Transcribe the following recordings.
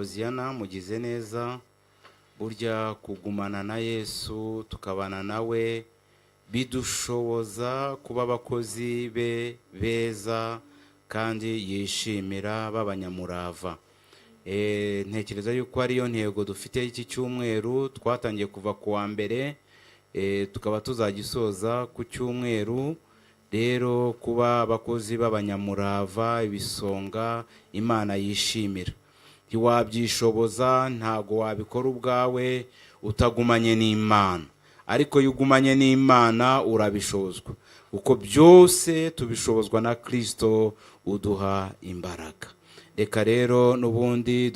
Hoziyana mugize neza. Burya kugumana na Yesu tukabana nawe bidushoboza kuba abakozi be beza kandi yishimira b'abanyamurava. Ntekereza yuko ariyo ntego dufite iki cyumweru. Twatangiye kuva ku wa mbere tukaba tuzagisoza ku cyumweru. Rero kuba abakozi b'abanyamurava, ibisonga Imana yishimira. Ntiwabyishoboza, ntago wabikora ubwawe utagumanye n'Imana, ariko yugumanye n'Imana urabishozwa, uko byose tubishobozwa na Kristo uduha imbaraga. Reka rero nubundi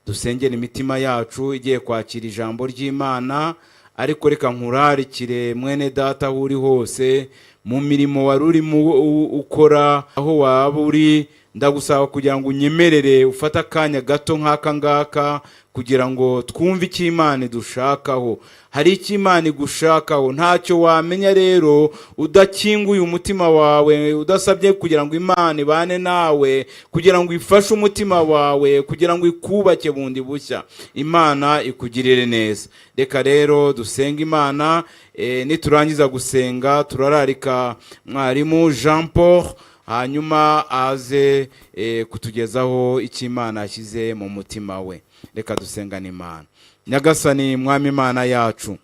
dusengera imitima yacu igiye kwakira ijambo ry'Imana. Ariko reka nkurarikire mwene data aho uri hose, mu mirimo wari urimo ukora, aho waba uri, ndagusaba kugira ngo unyemerere ufate akanya gato nk'aka ngaka kugira ngo twumve icyo Imana idushakaho. Hari icyo Imana igushakaho, ntacyo wamenya rero udakinguye umutima wawe, udasabye kugira ngo Imana ibane nawe, kugira ngo ifashe umutima wawe, kugira ngo ikubake bundi bushya, Imana ikugirire neza. Reka rero dusenga Imana. Niturangiza gusenga turararika mwarimu Jean Paul hanyuma aze kutugezaho icyo Imana yashyize mu mutima we. Reka dusengane Imana. Nyagasani Mwami Imana yacu,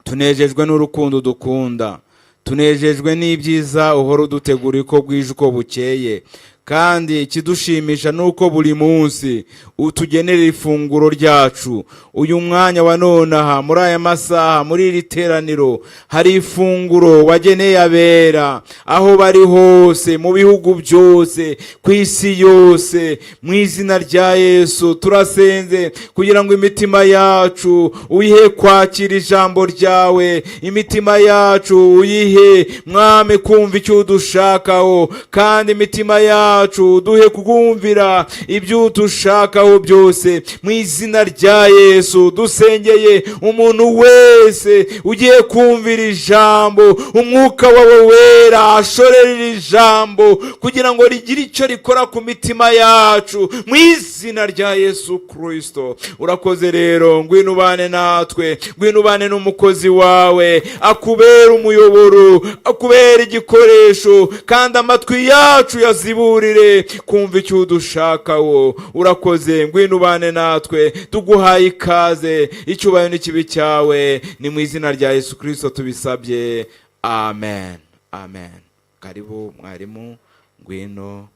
tunejejwe n'urukundo dukunda, tunejejwe n'ibyiza uhora udutegura uko bwije uko bukeye, kandi ikidushimisha nuko buri munsi utugenera ifunguro ryacu. Uyu mwanya wa nonaha, muri aya masaha, muri iri teraniro, hari ifunguro wageneye abera aho bari hose, mu bihugu byose, ku isi yose. Mu izina rya Yesu turasenze kugira ngo imitima yacu uyihe kwakira ijambo ryawe, imitima yacu uyihe Mwami kumva icyo udushakaho, kandi imitima yacu duhe kugumvira ibyo udushakaho byose. Mu izina rya Yesu dusengeye umuntu wese ugiye kumvira ijambo, umwuka wawe wera ashorera ijambo kugira ngo rigire icyo rikora ku mitima yacu, mu izina rya Yesu Kristo. Urakoze rero, ngwino ubane natwe, ngwino ubane n'umukozi wawe, akubera umuyoboro, akubera igikoresho, kandi amatwi yacu yaziburire kumva icyo udushakaho. Urakoze, ngwino ubane natwe, tuguhaye ikaze. Icyubahiro n'ikibi cyawe, ni mu izina rya Yesu Kristo tubisabye, amen, amen. Karibu mwarimu, ngwino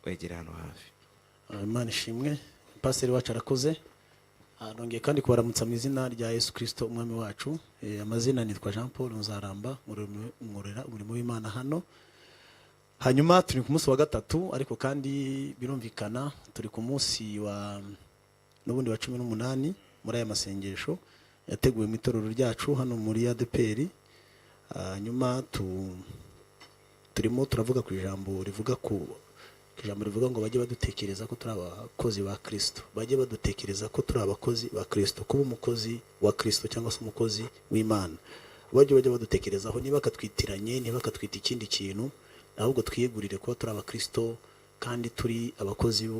wegera hano hafi. Imana ishimwe. Pastor wacu arakoze. Nongeye kandi kubaramutsa mu izina rya Yesu Kristo umwami wacu. Amazina nitwa Jean Paul Nzaramba, nkorera umurimo w'Imana hano. Hanyuma turi ku munsi wa gatatu, ariko kandi birumvikana turi ku munsi wa n'ubundi wa 18 muri aya masengesho yateguwe mu itorero ryacu hano muri ADPR. Hanyuma turimo turavuga ku ijambo rivuga ngo bajye badutekereza ko turi abakozi ba Kristo, bajye badutekereza ko turi abakozi ba Kristo. Kuba umukozi wa Kristo cyangwa se umukozi w'Imana, bajye badutekerezaho, niba katwitiranye, niba katwita ikindi kintu, ahubwo twiyegurire kuba turi abakristo kandi turi abakozi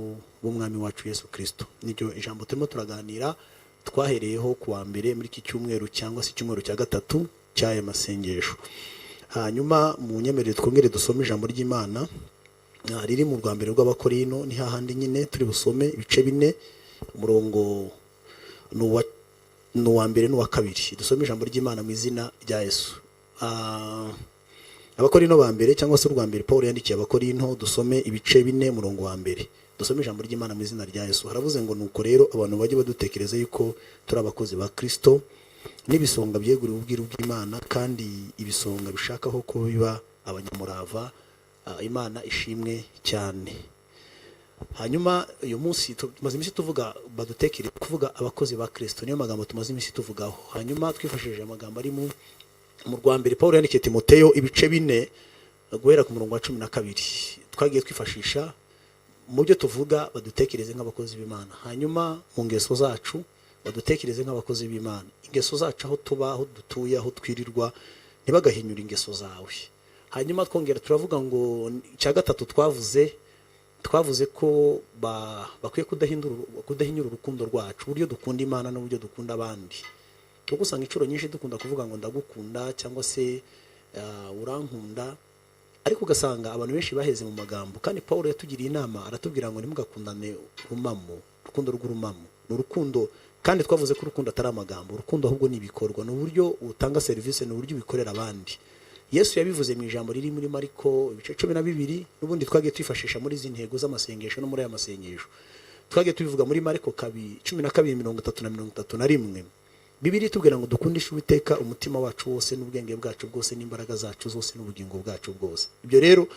b'umwami wacu Yesu Kristo. Niryo ijambo turimo turaganira, twahereyeho ku wa mbere muri iki cyumweru cyangwa se icyumweru cya gatatu cy'aya masengesho. Hanyuma mu nyemerere twongere dusome ijambo ry'Imana riri mu rwa mbere rw'Abakorino. Ni hahandi nyine turi busome ibice 4, umurongo n'uwa mbere n'uwa kabiri. Dusome ijambo ry'Imana mu izina rya Yesu. Abakorino ba mbere cyangwa se urwa mbere Paul yandikiye Abakorino, dusome ibice 4 umurongo wa mbere. Dusome ijambo ry'Imana mu izina rya Yesu. Haravuze ngo nuko rero abantu bajye badutekereza yuko turi abakozi ba Kristo, n'ibisonga byeguriwe ubwiru bw'Imana, kandi ibisonga bishakaho ko biba abanyamurava. Imana ishimwe cyane. Hanyuma uyu munsi tumaze iminsi tuvuga badutekereza, kuvuga abakozi ba Kristo, niyo magambo tumaze iminsi tuvugaho. Hanyuma twifashishije amagambo ari mu rwa mbere Paul yandikiye Timoteyo ibice 4 guhera ku murongo wa 12. Twagiye twifashisha mu byo tuvuga badutekereze nk'abakozi b'Imana. Hanyuma mu ngeso zacu badutekereze nk'abakozi b'Imana. Ingeso zacu aho tuba, aho dutuye, aho twirirwa, ntibagahinyura ingeso zawe. Hanyuma twongera turavuga ngo cya gatatu twavuze twavuze ko bakwiye kudahinyura urukundo rwacu, uburyo dukunda Imana n'uburyo dukunda abandi. Kuko usanga inshuro nyinshi dukunda kuvuga ngo ndagukunda cyangwa se urankunda, ariko ugasanga abantu benshi baheze mu magambo. Kandi Paulo yatugiriye inama, aratubwira ngo nimugakundane urumamo, urukundo rw'urumamo ni urukundo. Kandi twavuze ko urukundo atari amagambo, urukundo ahubwo ni ibikorwa, ni uburyo utanga serivisi, ni uburyo ubikorera abandi. Yesu yabivuze mu ijambo riri muri Mariko ibice 12, n'ubundi twagiye twifashisha muri izi ntego z'amasengesho no muri aya masengesho. Twagiye tubivuga muri Mariko 12:32-31. Bibiliya itubwira ngo dukundishe Uwiteka umutima wacu wose n'ubwenge bwacu bwose n'imbaraga zacu zose n'ubugingo bwacu bwose. Ibyo rero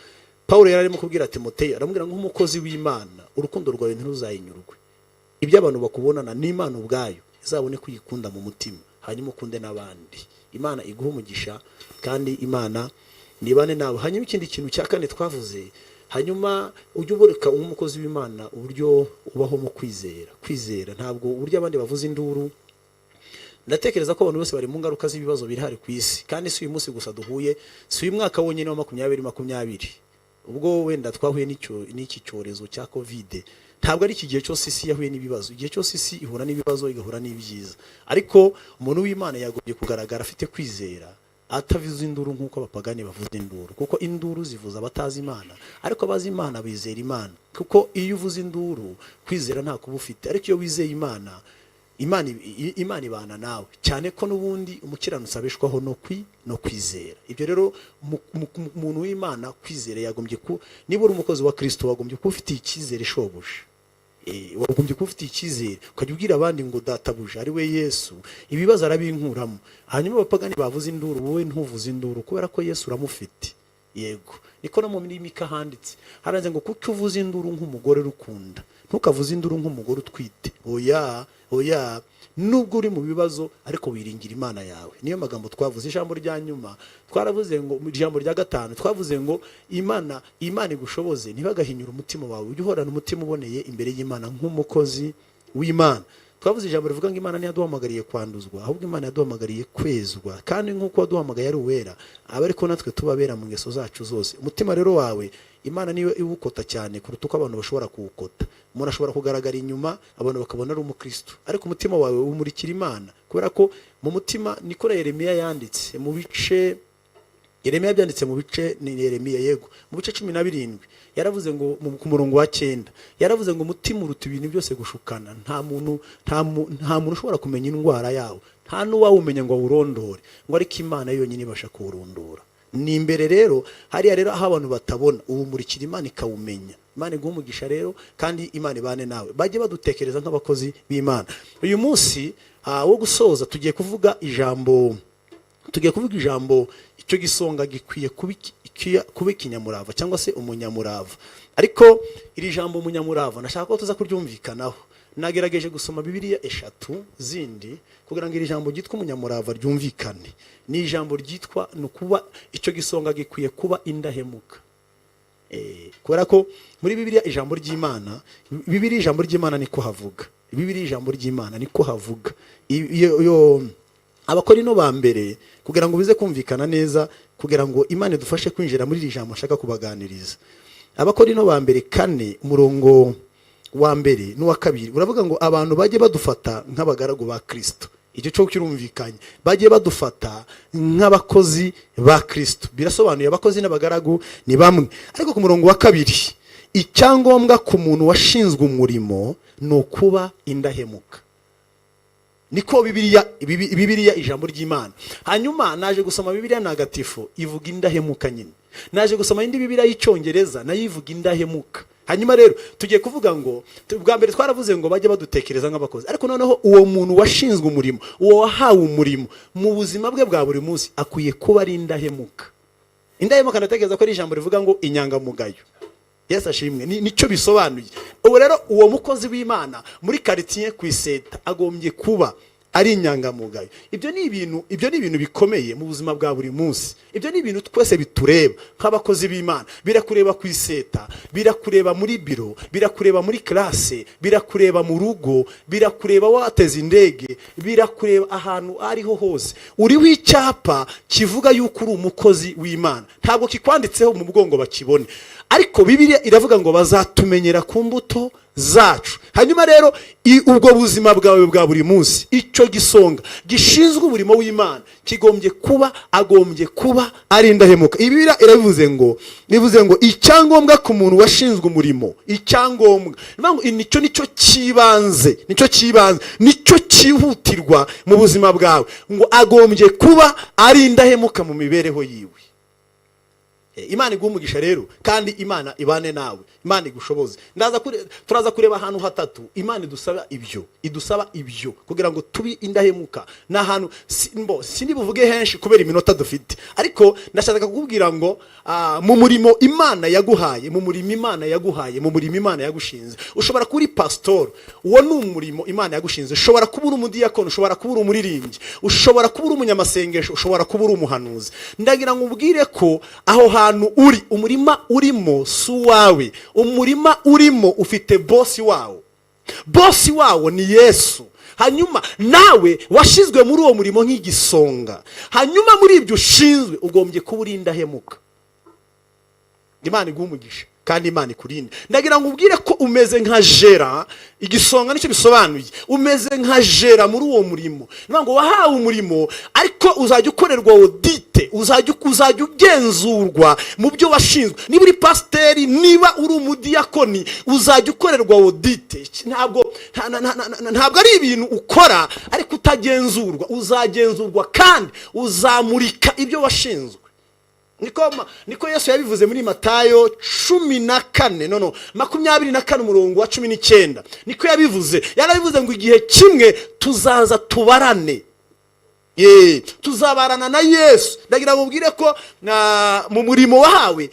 Paulo yararimo kubwira Timoteyo, aramubwira ngo nk'umukozi w'Imana urukundo rwawe ntiruzayinyurwe. Ibyo abantu bakubonana n'Imana ubwayo izabone kuyikunda mu mutima, hanyuma ukunde n'abandi. Imana iguha umugisha kandi Imana nibane nawe. Hanyuma ikindi kintu cya kane twavuze, hanyuma ujye uboreka nk'umukozi w'Imana uburyo ubaho mu kwizera. Ntabwo uburyo abandi bavuza induru. Ndatekereza ko abantu bose bari mu ngaruka z'ibibazo biri hari ku isi, kandi si uyu munsi gusa duhuye, si uyu mwaka wonyine wa 2020 ubwo wenda twahuye n'iki cyorezo cya covid. Ntabwo ari iki gihe cyose isi yahuye n'ibibazo. Igihe cyose isi ihura n'ibibazo igahura n'ibyiza, ariko umuntu w'Imana yagombye kugaragara afite kwizera, ataviza induru nk'uko abapagani bavuza induru, kuko induru zivuza abatazi Imana, ariko abazi Imana bizera Imana. Kuko iyo uvuza induru kwizera nta kuba ufite, ariko iyo wizeye Imana Imana ibana nawe, cyane ko n'ubundi umukiranutsi abeshwaho no kwizera. Ibyo rero umuntu w'Imana kwizera yagombye niba uri umukozi wa Kristo wagombye kuba ufite icyizere shobuja. Wagombye kuba ufite icyizere, ukajya ubwira abandi ngo databuja ari we Yesu ibibazo arabinkuramo. Hanyuma abapagani bavuza induru, wowe ntuvuze induru kubera ko Yesu uramufite. Yego, niko no mu Mika handitse, haranze ngo kuko uvuza induru nk'umugore rukunda, ntukavuze induru nk'umugore utwite. Oya, nubwo uri mu bibazo ariko wiringira Imana yawe. Niyo magambo twavuze. Ijambo rya nyuma twaravuze ngo, ijambo rya 5 twavuze ngo Imana igushoboze ntibagahinyura umutima wawe, ujye uhorana umutima uboneye imbere y'Imana nk'umukozi w'Imana. Twavuze ijambo rivuga ngo Imana ntiyaduhamagariye kwanduzwa, ahubwo Imana yaduhamagariye kwezwa. Kandi nk'uko waduhamagaye ari uwera, aba ariko natwe tubabera mu ngeso zacu zose. Umutima rero wawe Imana niyo iwukota cyane kuruta uko abantu bashobora kuwukota. Umuntu ashobora kugaragara inyuma abantu bakabona ari umukristo, ariko umutima wawe umurikira Imana, kubera ko mu mutima niko Yeremiya yanditse mu bice Yeremiya byanditse mu bice ni Yeremiya yego mu bice 17 yaravuze ngo ku murongo wa 9 yaravuze ngo umutima uruta ibintu byose gushukana, nta muntu ushobora kumenya indwara yawo, nta n'uwawumenya ngo awurondore, ngo ariko Imana yonyine ibasha kuwurondora. Ni imbere rero hariya rero aho abantu batabona uwumurikira Imana ikawumenya. Imana iguha umugisha rero, kandi Imana ibane nawe. Bajye badutekereza nk'abakozi b'Imana. Uyu munsi wo gusoza tugiye kuvuga ijambo icyo gisonga gikwiye kuba ikinyamurava cyangwa se umunyamurava. Ariko iri jambo umunyamurava nashaka ko tuza kuryumvikanaho. Nagerageje gusoma Bibiliya 3 zindi kugira ngo iri jambo ryitwa umunyamurava ryumvikane. Ni ijambo ryitwa nukuba icyo gisonga gikwiye kuba indahemuka. Kubera ko muri Bibiliya ijambo ry'Imana, Bibiliya ijambo ry'Imana niko havuga. Bibiliya ijambo ry'Imana niko havuga. Abakorino ba mbere kugira ngo bize kumvikana neza, kugira ngo Imana idufashe kwinjira muri iri jambo nshaka kubaganiriza. Abakorino ba mbere 4 umurongo wa mbere n'uwa kabiri uravuga ngo abantu bajye badufata nk'abagaragu ba Kristo. Icyo cyo kirumvikanye, bajye badufata nk'abakozi ba Kristo. Birasobanuye abakozi n'abagaragu ni bamwe. Ariko ku murongo wa kabiri, icyangombwa ku muntu washinzwe umurimo ni ukuba indahemuka. Niko Bibiliya ijambo ry'Imana. Hanyuma naje gusoma Bibiliya ntagatifu ivuga indahemuka nyine. Naje gusoma indi Bibiliya y'Icyongereza nayo ivuga indahemuka. Hanyuma rero tugiye kuvuga ngo bwa mbere twaravuze ngo bajye badutekereza nk'abakozi, ariko noneho uwo muntu washinzwe umurimo, uwo wahawe umurimo mu buzima bwe bwa buri munsi akwiye kuba ari indahemuka. Indahemuka ndatekereza ko ari ijambo rivuga ngo inyangamugayo. Yesu ashimwe, nicyo bisobanuye. Ubu rero uwo mukozi w'Imana muri quartier ku Iseta agombye kuba ari inyangamugayo. Ibyo ni ibintu bikomeye mu buzima bwa buri munsi. Ibyo ni ibintu twese bitureba nk'abakozi b'Imana. Birakureba ku iseta, birakureba muri biro, birakureba muri classe, birakureba mu rugo, birakureba wateze indege, birakureba ahantu ariho hose. Uriho icyapa kivuga yuko uri umukozi w'Imana. Ntabwo kikwanditseho mu mugongo bakibone, ariko Bibiliya iravuga ngo bazatumenyera ku mbuto zacu. Hanyuma rero ubwo buzima bwawe bwa buri munsi, icyo gisonga gishinzwe umurimo w'Imana agombye kuba ari indahemuka. Bibiliya irabivuze ngo icyangombwa ku muntu washinzwe umurimo, icyangombwa nicyo cyibanze, nicyo cyihutirwa mu buzima bwawe, ngo agombye kuba ari indahemuka mu mibereho yiwe. Imana igumugisha rero, kandi Imana ibane nawe, Imana igushoboze. Turaza kureba ahantu hatatu Imana idusaba ibyo kugira ngo tubi indahemuka. N'ahantu sindi buvuge henshi kubera iminota dufite, ariko ndashaka kukubwira ngo mu murimo Imana yaguhaye, mu murimo Imana yagushinze, ushobora kuba uri pastor, uwo ni umurimo Imana yagushinze. Ushobora kuba uri umudiyakoni, ushobora kuba uri umuririmbyi, ushobora kuba uri umunyamasengesho, ushobora kuba uri umuhanuzi. Ndagira ngo ubwire ko aho hantu uri, umurima urimo si uwawe, umurima urimo ufite bosi wawo ni Yesu. Hanyuma nawe washizwe muri uwo murimo nk'igisonga. Hanyuma muri ibyo ushinzwe ugombye kuba uri indahemuka. Imana igumugisha kandi Imana ikurinde. Ndagira ngo ubwire ko umeze nka Jera. Igisonga nicyo bisobanuye, umeze nka Jera muri uwo murimo. Ngo wahawe umurimo, ariko uzajya ukorerwa audite, uzajya ugenzurwa mu byo washinzwe. Niba uri pasiteri, niba uri umudiyakoni, uzajya ukorerwa audite. Ntabwo ari ibintu ukora ariko utagenzurwa. Uzagenzurwa kandi uzamurika ibyo washinzwe. Niko Yesu yabivuze muri Matayo 24 umurongo wa 19. Niko yabivuze. Yarabivuze ngo igihe kimwe tuzaza tubarane. Tuzabarana na Yesu. Ndagira ngo ubwire ko mu murimo wahawe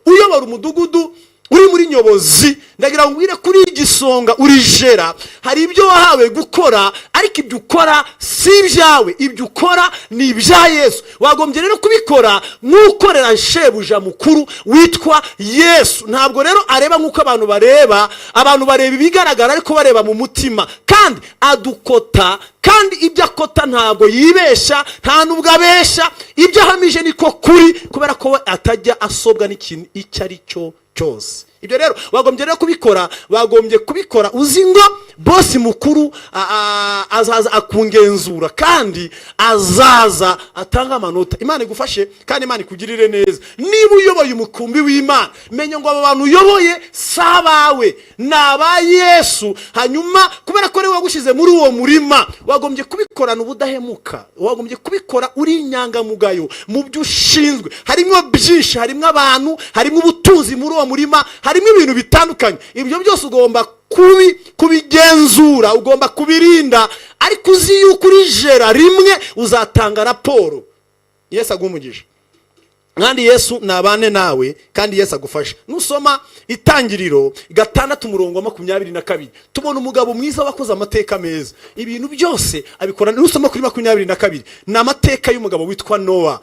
uyobora umudugudu, uri muri nyobozi, ndagira ngo ubwire kuri igisonga uri Jera. Hari ibyo wahawe gukora, ariko ibyo ukora si ibyawe, ibyo ukora ni ibya Yesu. Wagombye rero kubikora nk'ukorera shebuja mukuru witwa Yesu. Ntabwo rero areba nk'uko abantu bareba ibigaragara, ariko bareba mu mutima. Kandi adukota, kandi ibyo akota ntabwo yibesha, nta nubwo abesha. Ibyo ahamije niko kuri, kubera ko atajya asobwa n'ikintu icyo ari cyo cyose. Ibyo rero wagombye rero kubikora uzi ngo bosi mukuru azaza akungenzura, kandi azaza atanga amanota. Imana igufashe kandi Imana ikugirire neza. Niba uyoboye umukumbi w'Imana, menya ngo aba bantu uyoboye sabawe, naba Yesu. Hanyuma kubera ko rero wagushize muri uwo murima, wagombye kubikorana ubudahemuka, wagombye kubikora uri inyangamugayo mu byo ushinzwe. Harimo byinshi, harimo abantu, harimo ubutunzi muri uwo murima, harimo ibintu bitandukanye. Ibyo byose ugomba kubigenzura, ugomba kubirinda, ariko uzi yuko uri Jera rimwe uzatanga raporo. Yesu agumugisha kandi Yesu nabane nawe, kandi Yesu agufasha. Nusoma Itangiriro 6 umurongo wa 22, tubona umugabo mwiza wakoze amateka meza. Ibintu byose abikora. Nusoma kuri 22 ni amateka y'umugabo witwa Nowa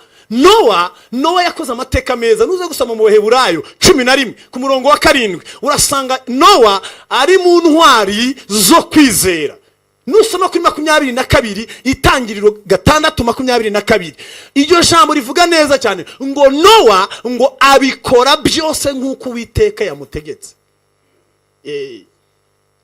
yakoze amateka meza. Nuze gusoma mu Baheburayo 11 ku murongo wa 7, urasanga Nowa ari mu ntwari zo kwizera. Nusoma kuri 22 Itangiriro 6:22, iryo jambo rivuga neza cyane ngo Nowa ngo abikora byose nk'uko Uwiteka yamutegetse.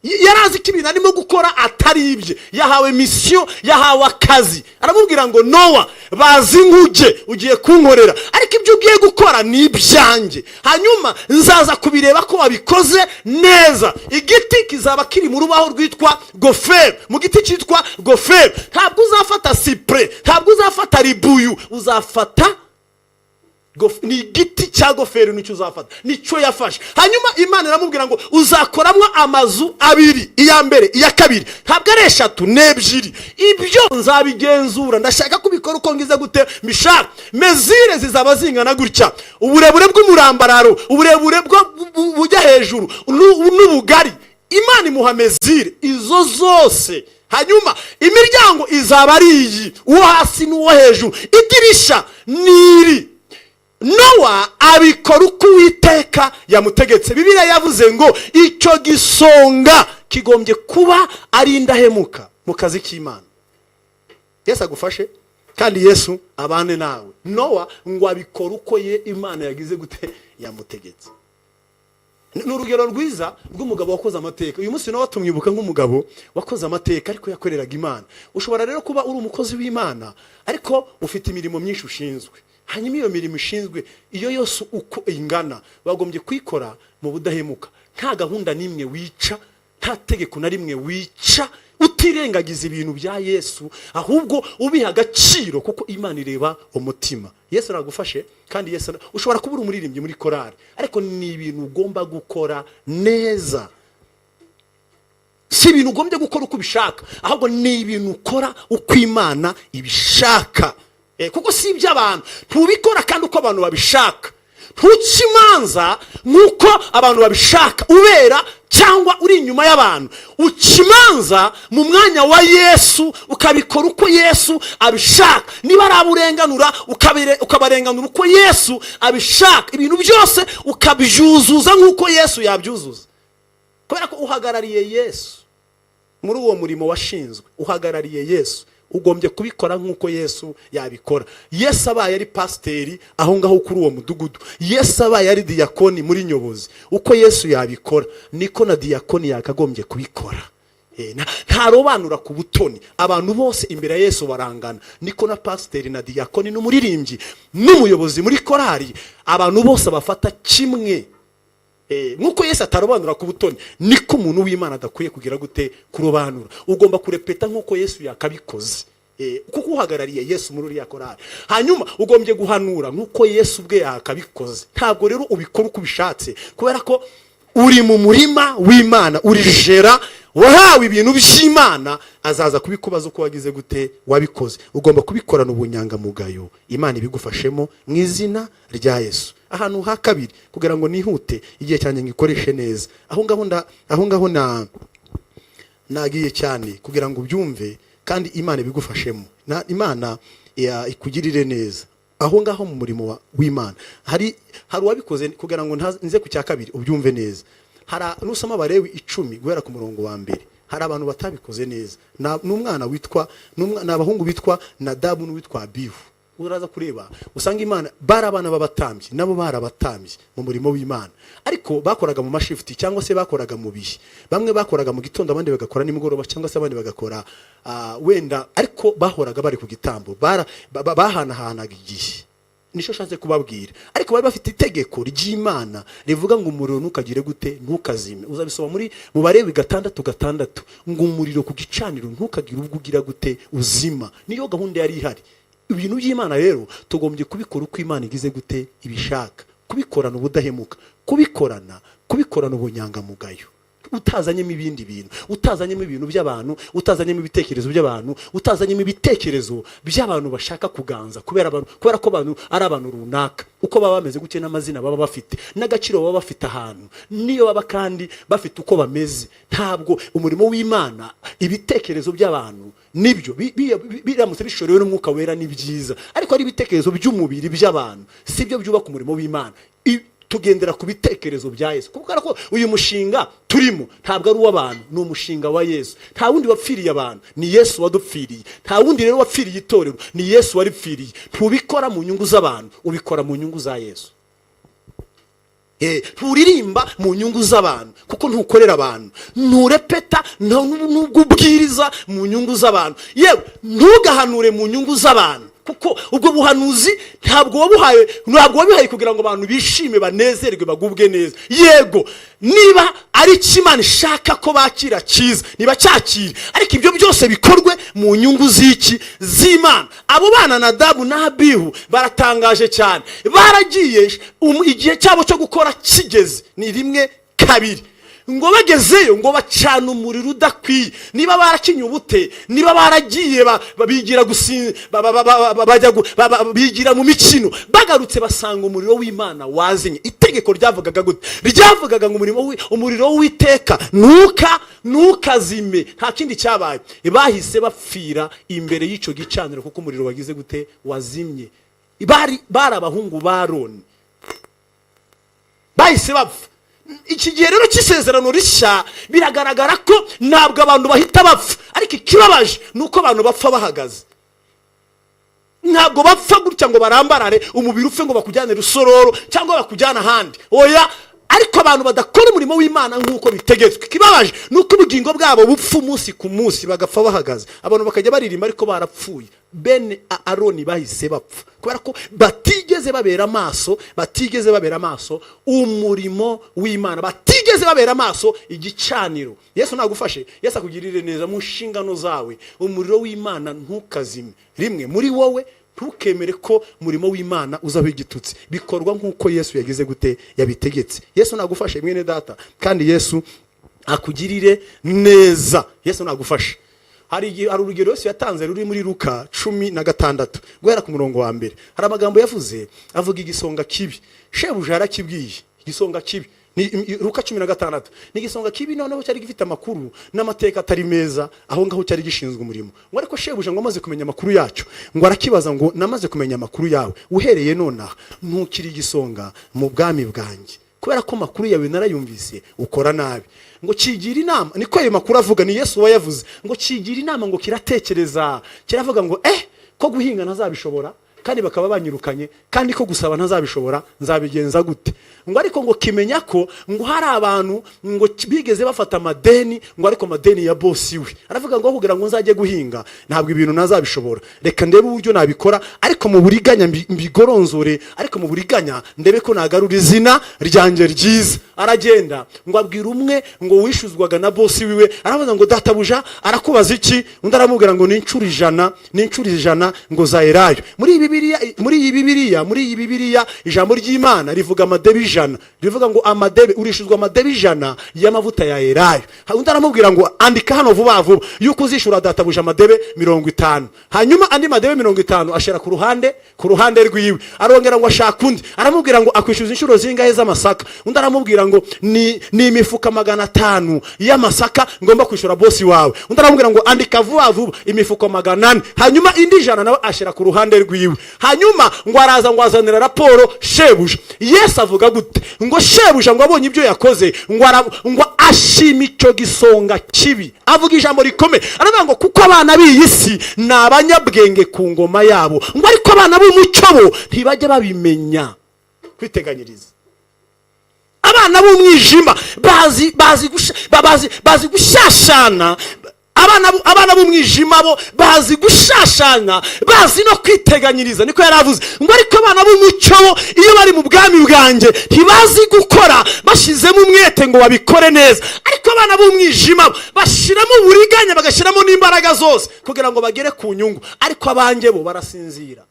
Yarazi ko ibintu arimo gukora atari ibye, yahawe mission, yahawe akazi. Aramubwira ngo Nowa, bazi nguge ugiye kunkorera, ariko ibyo ugiye gukora ni ibyanjye. Hanyuma nzaza kubireba ko wabikoze neza. Igiti kizaba kiri mu rubaho rwitwa gofero, mu giti cyitwa gofero. Ntabwo uzafata cyprès, ntabwo uzafata ribuyu, uzafata ni igiti cya gofero nicyo uzafata. Nicyo yafashe. Hanyuma Imana iramubwira ngo uzakoramwa amazu 2, iya mbere iya kabiri, ntabwo ari 3 n'ebyiri. Ibyo nzabigenzura. Ndashaka kubikora uko ngize gute mbishaka. Mezire zizaba zingana gutya, uburebure bw'umurambararo, uburebure bujya hejuru, n'ubugari. Imana imuha mezire. Izo zose hanyuma imiryango izaba ari iyi, uwo hasi n'uwo hejuru, idirisha niri. Nowa abikora uko Uwiteka yamutegetse. Bibiliya yavuze ngo icyo gisonga kigombye kuba ari indahemuka mu kazi k'Imana. Yesu agufashe kandi Yesu abane nawe. Nowa ngo abikora uko Imana yagize gute yamutegetse. Ni urugero rwiza rw'umugabo wakoze amateka. Uyu munsi Nowa tumwibuka nk'umugabo wakoze amateka ariko yakoreraga Imana. Ushobora rero kuba uri umukozi w'Imana ariko ufite imirimo myinshi ushinzwe. Hanyuma iyo mirimo ishinzwe iyo yose uko ingana bagombye kwikora mu budahemuka, nta gahunda nimwe wica, nta tegeko na rimwe wica, utirengagiza ibintu bya Yesu, ahubwo ubiha agaciro kuko Imana ireba umutima. Yesu aragufashe kandi Yesu ushobora kubura umuririmbyi muri korari ariko ni ibintu ugomba gukora neza. Si ibintu ugombye gukora uko ubishaka, ahubwo ni ibintu ukora uko Imana ibishaka. Kuko si iby'abantu, ntubikora kandi uko abantu babishaka. Ntuca imanza nk'uko abantu babishaka ubera cyangwa uri inyuma y'abantu. Uca imanza mu mwanya wa Yesu, ukabikora uko Yesu abishaka. Niba ari aburenganura ukabarenganura uko Yesu abishaka. Ibintu byose ukabyuzuza nk'uko Yesu yabyuzuza, kubera ko uhagarariye Yesu muri uwo murimo washinzwe. Uhagarariye Yesu, ugombye kubikora nk'uko Yesu yabikora. Yesu abaye ari pasiteri aho ngaho kuri uwo mudugudu, Yesu abaye ari diyakoni muri Nyobozi, uko Yesu yabikora niko na diyakoni yakagombye kubikora. Ntarobanura ku butoni, abantu bose imbere ya Yesu barangana. Niko na pasiteri na diyakoni n'umuririmbyi n'umuyobozi muri korari, abantu bose bafata kimwe. Nkuko Yesu atarobanura ku butoni, niko umuntu w'Imana adakwiye kugira gute kurobanura. Ugomba kurepeta nkuko Yesu yakabikoze, kuko uhagarariye Yesu muri uriya korari. Hanyuma ugombye guhanura nkuko Yesu ubwe yakabikoze. Ntabwo rero ubikora uko ubishatse, kubera ko uri mu murima w'Imana, uri jera, wahawe ibintu by'Imana, azaza kubikubaza uko wagize gute wabikoze. Ugomba kubikorana ubunyangamugayo. Imana ibigufashemo mu izina rya Yesu. Ahantu ha kabiri kugira ngo nihute igihe cyane ngikoreshe neza, aho ngaho nagiye cyane kugira ngo ubyumve kandi Imana ibigufashemo. Imana ikugirire neza aho ngaho mu murimo w'Imana. Hari wabikoze kugira ngo nze ku cya kabiri ubyumve neza. Nusoma Abalewi 10 guhera ku murongo wa mbere, hari abantu batabikoze neza. N'umwana witwa n'abahungu bitwa Nadabu n'uwitwa Abihu. Uraza kureba usanga Imana barabana b'abatambyi, nabo barabatambyi mu murimo w'Imana, ariko bakoraga mu mashifti cyangwa se bakoraga mu bihe. Bamwe bakoraga mu gitondo, abandi bagakora nimugoroba, cyangwa se abandi bagakora wenda, ariko bahoraga bari ku gitambo, bahanahanaga igihe. Nisho shanze kubabwira, ariko bari bafite itegeko ry'Imana rivuga ngo umuriro ntukagire gute, ntukazime. Uzabisoma muri mu Balewi 6:6 ngo umuriro ku gicaniro ntukagire ubwo ugira gute uzima. Niyo gahunda yari ihari. Ibintu by'Imana rero tugombye kubikora uko Imana igize gute ibishaka, kubikorana ubudahemuka, kubikorana ubunyangamugayo, utazanyemo ibindi bintu, utazanyemo ibintu by'abantu, utazanyemo ibitekerezo by'abantu, utazanyemo ibitekerezo by'abantu bashaka kuganza kubera ko abantu ari abantu runaka, uko baba bameze gute n'amazina baba bafite n'agaciro baba bafite ahantu, niyo baba kandi bafite uko bameze. Ntabwo umurimo w'Imana, ibitekerezo by'abantu nibyo biramutse bishorewe n'Umwuka Wera ni byiza, ariko ari ibitekerezo by'umubiri by'abantu sibyo byubaka umurimo w'Imana. Tugendera ku bitekerezo bya Yesu, kuko ko uyu mushinga turimo ntabwo ari uw'abantu, ni umushinga wa Yesu. Nta wundi wapfiriye abantu, ni Yesu wadupfiriye. Nta wundi rero wapfiriye itorero, ni Yesu waripfiriye. Ntubikora mu nyungu z'abantu, ubikora mu nyungu za Yesu. Nturirimba mu nyungu z'abantu kuko ntukorera abantu, nturepeta n'ubwo ubwiriza mu nyungu z'abantu, yewe ntugahanure mu nyungu z'abantu, kuko ubwo buhanuzi ntabwo wabihaye kugira ngo abantu bishime, banezerwe, bagubwe neza. Yego, niba ari Imana ishaka ko bakira cyiza, niba cyakira, ariko ibyo byose bikorwe mu nyungu z'Imana. Abo bana Nadabu na Abihu baratangaje cyane, baragiye igihe cyabo cyo gukora kigeze, ni 1 kabiri ngo bagezeyo ngo bacana umuriro udakwiye. Niba barakinye ubute, niba baragiye bigira bigira mu mikino, bagarutse basanga umuriro w'Imana wazinye. Itegeko ryavugaga gute? Ryavugaga ngo umuriro w'Iteka ntukazime. Nta kindi cyabaye, bahise bapfira imbere y'icyo gicaniro kuko umuriro wagize gute? Wazimye. Bari abahungu ba Aroni, bahise bapfa. Iki gihe rero cy'isezerano rishya biragaragara ko ntabwo abantu bahita bapfa, ariko ikibabaje nuko abantu bapfa bahagaze. Ntabwo bapfa gutya ngo barambarare umubiri upfe ngo bakujyane Rusororo cyangwa bakujyana ahandi. Oya, ariko abantu badakora umurimo w'Imana nk'uko bitegetswe. Ikibabaje nuko ubugingo bwabo bupfa umunsi ku munsi, bagapfa bahagaze. Abantu bakajya baririmba ariko barapfuye. Bene Aroni bahise bapfa kubera ko batigeze babera amaso umurimo w'Imana, batigeze babera amaso igicaniro. Yesu nagufashe, Yesu akugirire neza mu nshingano zawe. Umuriro w'Imana ntukazime. Rimwe muri wowe ntukemere ko umurimo w'Imana uzaho igitutsi. Bikorwa nk'uko Yesu yagize gute? Yabitegetse. Yesu nagufashe mwene data, kandi Yesu akugirire neza. Yesu nagufashe. Hari urugero Yesu yatanze ruri muri Luka 16 guhera ku murongo wa mbere. Hari amagambo yavuze, avuga igisonga kibi. Shebuja yarakibwiye igisonga kibi. Ni Luka 16. Ni igisonga kibi noneho cyari gifite amakuru n'amateka atari meza, aho ngaho cyari gishinzwe umurimo. Ngo ariko shebuja ngo amaze kumenya amakuru yacyo, ngo arakibaza ngo namaze kumenya amakuru yawe, uhereye nonaha ntukiri igisonga mu bwami bwanjye, kubera ko makuru yawe narayumvise ukora nabi. Ngo kigira inama, niko ayo makuru avuga, ni Yesu wayavuze. Ngo kigira inama, ngo kiratekereza, kiravuga ngo ko guhinga ntazabishobora kandi bakaba banyirukanye, kandi ko gusaba ntazabishobora, nzabigenza gute? Ngo ariko ngo kimenya ko ngo hari abantu ngo bigeze bafata amadeni, ngo ariko amadeni ya boss we. Aravuga ngo kugira ngo nzajye guhinga ntabwo ibintu nazabishobora, reka ndebe uburyo nabikora, ariko mu buriganya mbigoronzore, ariko mu buriganya ndebe ko nagarura izina ryanjye ryiza. Aragenda ngo abwira umwe ngo wishuzwaga na boss wiwe, aravuga ngo databuja arakubaza iki? Undi aramubwira ngo n'incuro ijana ngo za Elayo. Muri iyi Bibiliya ijambo ry'Imana rivuga amadebe 100, rivuga ngo amadebe urishuzwa amadebe 100 y'amavuta ya Elayo. Undi aramubwira ngo andika hano vuba yuko uzishura databuja amadebe 50. Hanyuma andi madebe 50 ashera ku ruhande rwiwe. Arongera ngo ashaka undi, aramubwira ngo akwishyuza inshuro zingahe z'amasaka. Undi aramubwira ngo ni imifuka 500 y'amasaka ngomba kwishura boss wawe. Undi aramubwira ngo andika vuba imifuka 400. Hanyuma indi 100 nawe ashera ku ruhande rwiwe. Hanyuma ngo araza ngo azanira raporo shebuja. Yesu avuga gute? Ngo shebuja ngo abonye ibyo yakoze, ngo ashima icyo gisonga kibi. Avuga ijambo rikomeye, aravuga ngo kuko abana b'iyi si ni abanyabwenge ku ngoma yabo, ngo ariko abana b'umucyo bo ntibajya babimenya kwiteganyiriza. Abana b'umwijima bazi gushashana. Abana b'umwijima bo bazi gushashanya, bazi no kwiteganyiriza. Niko yaravuze ngo ariko abana b'umucyo bo iyo bari mu bwami bwanjye ntibazi gukora bashizemo umwete ngo babikore neza. Ariko abana b'umwijima bashiramo uburiganya, bagashiramo n'imbaraga zose kugira ngo bagere ku nyungu. Ariko abanjye bo barasinzira.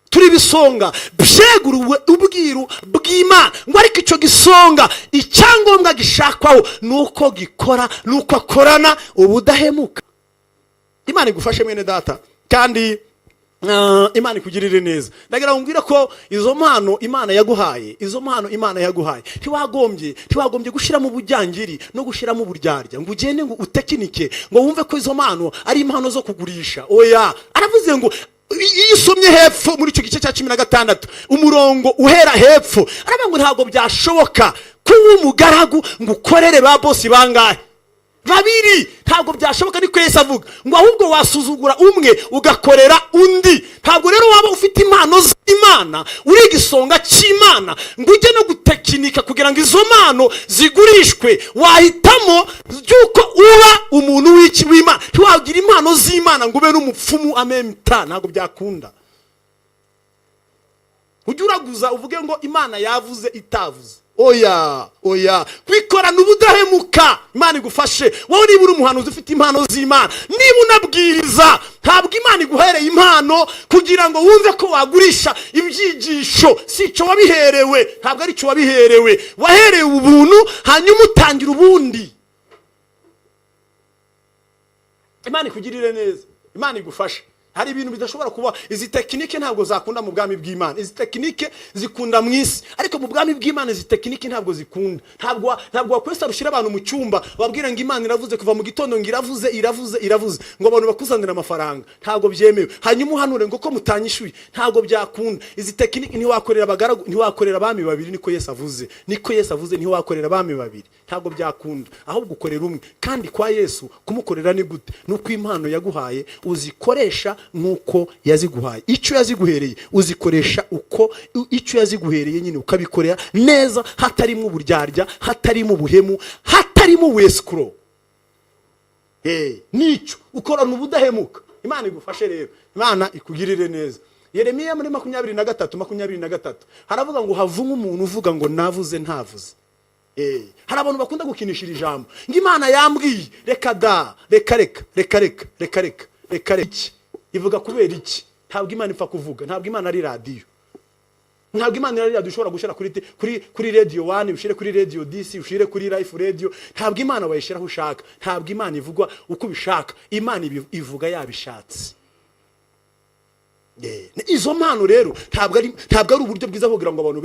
Turi bisonga byeguruwe ubwiru bw'Imana. Ngo ariko icyo gisonga icyangombwa gishakwaho nuko gikora, nuko akorana ubudahemuka. Imana igufashe mwene data, kandi Imana ikugirire neza. Ndagira ngo ko izo mpano Imana yaguhaye, ntiwagombye gushiramo ubujyangiri no gushiramo uburyarya ngo ugende ngo utekinike ngo wumve ko izo mpano ari impano zo kugurisha. Oya, aravuze ngo iyo usomye hepfo muri icyo gice cya 16 umurongo uhera hepfo, aravuga ngo ntabwo byashoboka ko umugaragu ngo ukorere ba boss bangahe? 2. Ntabwo byashoboka. Niko Yesu avuga ngo ahubwo wasuzugura umwe ugakorera undi. Ntabwo rero waba ufite impano z'Imana uri igisonga cy'Imana ngo ujye no gutekinika kugira ngo izo mpano zigurishwe. Wahitamo yuko uba umuntu w'Imana, ntiwagira impano z'Imana ngo ube n'umupfumu amemta. Ntabwo byakunda. Ujye uraguza uvuge ngo Imana yavuze itavuze. oya kwikorana ubudahemuka. Imana igufashe wowe niba uri umuhanuzi ufite impano z'Imana, niba unabwiriza, ntabwo Imana iguhereye impano kugira ngo wumve ko wagurisha ibyigisho. si icyo wabiherewe, ntabwo ari icyo wabiherewe, waherewe ubuntu hanyuma utangira ubundi. Imana ikugirire neza, Imana igufashe. Hari ibintu bidashobora kuba, izi tekinike ntabwo zakunda mu bwami bw'Imana. Izi tekinike zikunda mu isi, ariko mu bwami bw'Imana izi tekinike ntabwo zikunda. Ntabwo wakwesa rushira abantu mu cyumba babwira ngo Imana iravuze kuva mu gitondo, ngo iravuze ngo abantu bakuzanira amafaranga. Ntabwo byemewe. Hanyuma uhanure ngo ko mutanyishuye, ntabwo byakunda. Izi tekinike ntiwakorera abagaragu, ntiwakorera abami babiri, niko Yesu avuze. Ntiwakorera abami babiri, ntabwo byakunda. Ahubwo ukorera umwe. Kandi kwa Yesu kumukorera ni gute? Nuko impano yaguhaye uzikoresha nuko yaziguhaye. Icyo yaziguhereye uzikoresha uko icyo yaziguhereye nyine ukabikorera neza, hatarimo uburyarya, hatarimo ubuhemu, hatarimo weskro. Nicyo ukorana ubudahemuka. Imana igufashe rero, Imana ikugirire neza. Yeremiya muri 23 haravuga ngo havumwe umuntu uvuga ngo navuze ntavuze. Hari abantu bakunda gukinishira ijambo ngo Imana yambwiye, reka ivuga kubera iki? Ntabwo Imana ipfa kuvuga, ntabwo Imana ari radio, ntabwo Imana ari radio ushobora gushira kuri radio 1, ushire kuri radio 10, ushire kuri life radio. Ntabwo Imana wayishiraho ushaka, ntabwo Imana ivugwa uko ubishaka, Imana ivuga yabishatse. Izo mpano rero ntabwo ari uburyo bwiza kugira ngo abantu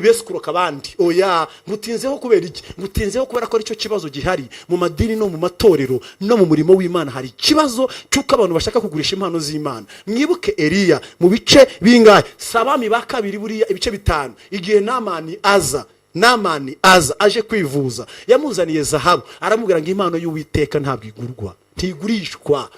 beskuroka abandi. Oya, ngutinzeho kubera iki? Ngutinzeho kubera ko ari cyo kibazo gihari mu madini no mu matorero no mu murimo w'Imana. Hari ikibazo cyuko abantu bashaka kugurisha impano z'Imana. Mwibuke Eliya mu bice bingahe? Sabami ba kabiri buriya ibice 5. Igihe Namani aza aje kwivuza, yamuzaniye zahabu, aramubwira ngo impano y'Uwiteka ntabwo igurwa, ntigurishwa.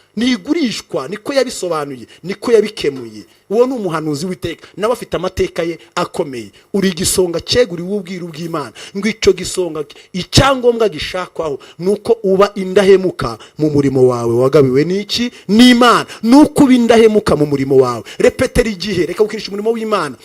Niko yabisobanuye, niko yabikemuye. Uwo ni umuhanuzi w'Iteka, nawe afite amateka ye akomeye. Uri igisonga cyeguriwe ubwiru bw'Imana, ngo icyo gisonga icyangombwa gishakwaho nuko uba indahemuka mu murimo wawe wagabiwe n'iki? N'Imana. Nuko uba indahemuka mu murimo wawe. Repetera igihe, reka gukinisha umurimo w'Imana.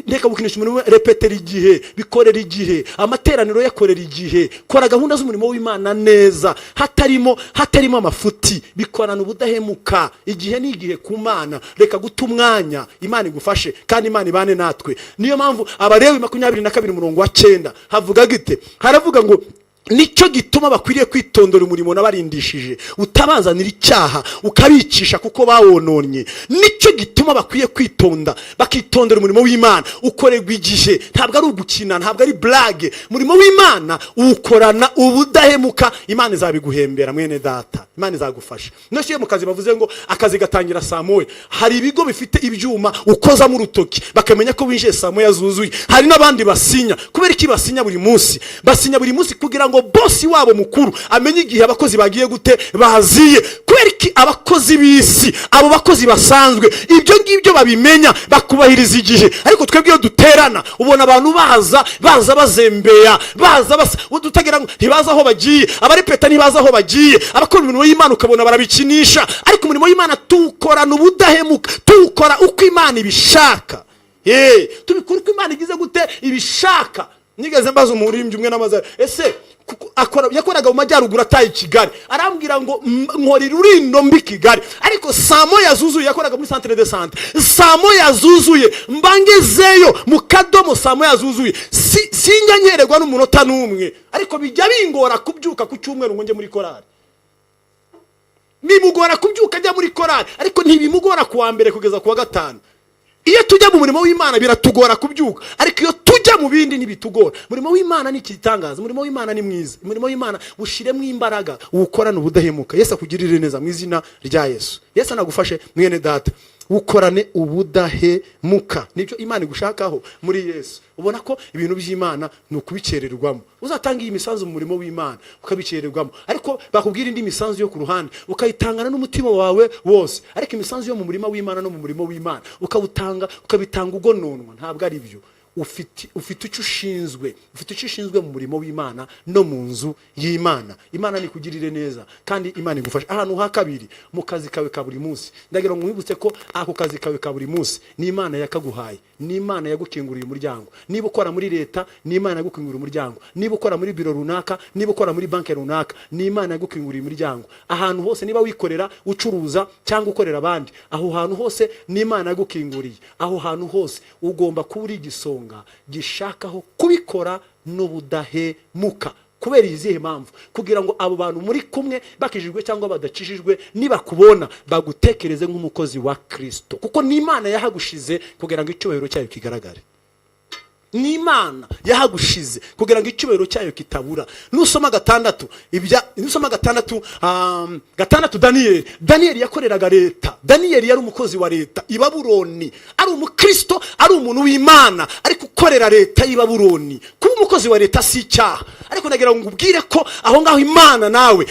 Reka gukinisha umurimo, repetera igihe, bikorera igihe, amateraniro yakorera igihe. Kora gahunda z'umurimo w'Imana neza, hatarimo amafuti, bikorana ubudahemuka. Igihe ni igihe ku Mana, reka gutumwa. Imana igufashe kandi Imana ibane natwe. Niyo mpamvu Abalewi 22:9 havuga gite? Haravuga ngo nicyo gituma bakwiriye kwitondera umurimo nabarindishije, utabazanira icyaha ukabicisha kuko bawononye. Nicyo gituma bakwiye kwitonda, bakitondera umurimo w'Imana ukorerwa igihe. Ntabwo ari ugukina, ntabwo ari blague. Umurimo w'Imana ukorana ubudahemuka. Imana izabiguhembera mwene data, Imana izagufasha. Nose mu kazi bavuze ngo akazi gatangira saa moya, hari ibigo bifite ibyuma ukoza mu rutoki bakamenya ko winjiye saa moya zuzuye. Hari n'abandi basinya. Kubera iki basinya buri munsi? Basinya buri munsi kugira ngo bosi wabo mukuru amenye igihe abakozi bagiye gute baziye. Kubera iki abakozi b'isi, abo bakozi basanzwe ibyo ngibyo babimenya, bakubahiriza igihe. Ariko twebwe iyo duterana ubona abantu baza bazembeya, udutagira ngo ntibaza aho bagiye, abarepeta ntibaza aho bagiye, abakora ibintu y'Imana ukabona barabikinisha. Ariko umurimo w'Imana tuwukorana ubudahemuka, tuwukora uko Imana ibishaka. Tubikora uko Imana igize gute ibishaka. Nigeze mbaza umurimbyi umwe n'amaza, ese yakoraga mu majyaruguru ataye Kigali, arambwira ngo nkori rurindo mbi Kigali, ariko saa moya zuzuye yakoraga muri centre de santé. Saa moya zuzuye mbangezeyo mu Kadomo, saa moya zuzuye sinjya nkererwa n'umunota n'umwe. Ariko bijya bingora kubyuka ku cyumweru ngo nje muri korali. Bimugora kubyuka ajya muri korali, ariko ntibimugora kuwa mbere kugeza kuwa gatanu. Iyo tujya mu murimo w'Imana biratugora kubyuka, ariko iyo tujya mu bindi ntibitugora. Umurimo w'Imana ni ikitangaza, umurimo w'Imana ni mwiza. Umurimo w'Imana ushiremo imbaraga, ukorana ubudahemuka. Yesu akugirire neza mu izina rya Yesu. Yesu anagufashe mwene data, ukorane ubudahemuka. Nibyo Imana igushakaho muri Yesu. Ubona ko ibintu by'Imana ni ukubicererwamo. Uzatanga iyi misanzu mu murimo w'Imana ukabicererwamo, ariko bakubwira indi misanzu yo ku ruhande ukayitangana n'umutima wawe wose. Ariko imisanzu yo mu murimo w'Imana no mu murimo w'Imana ukabitanga ugononwa, ntabwo ari byo. ufite icyo ushinzwe mu murimo w'Imana no mu nzu y'Imana. Imana nikugirire neza kandi Imana igufasha. Ahantu ha kabiri, mu kazi kawe ka buri munsi, ndagira ngo mwibutse ko ako kazi kawe ka buri munsi ni Imana yakaguhaye, ni Imana yagukinguriye umuryango. Niba ukora muri leta, ni Imana yagukinguriye umuryango. Niba ukora muri biro runaka, niba ukora muri banki runaka, ni Imana yagukinguriye umuryango. Ahantu hose, niba wikorera, ucuruza cyangwa ukorera abandi, aho hantu hose ni Imana yagukinguriye. Aho hantu hose ugomba kuba uri igisonga gishakaho kubikora n'ubudahemuka. Kubera izihe mpamvu? Kugira ngo abo bantu muri kumwe bakijijwe cyangwa badakijijwe nibakubona bagutekereze nk'umukozi wa Kristo, kuko ni Imana yahagushize kugira ngo icyubahiro cyayo kigaragare. Ni Imana yahagushize kugira ngo icyubahiro cyayo kitabura. Nusoma gatandatu Daniyeli yakoreraga leta. Daniyeli yari umukozi wa leta i Babuloni, ari umukristo, ari umuntu w'Imana, ariko ukorera leta i Babuloni. Kuba umukozi wa leta si icyaha, ariko nagira ngo ubwire ko aho ngaho Imana nawe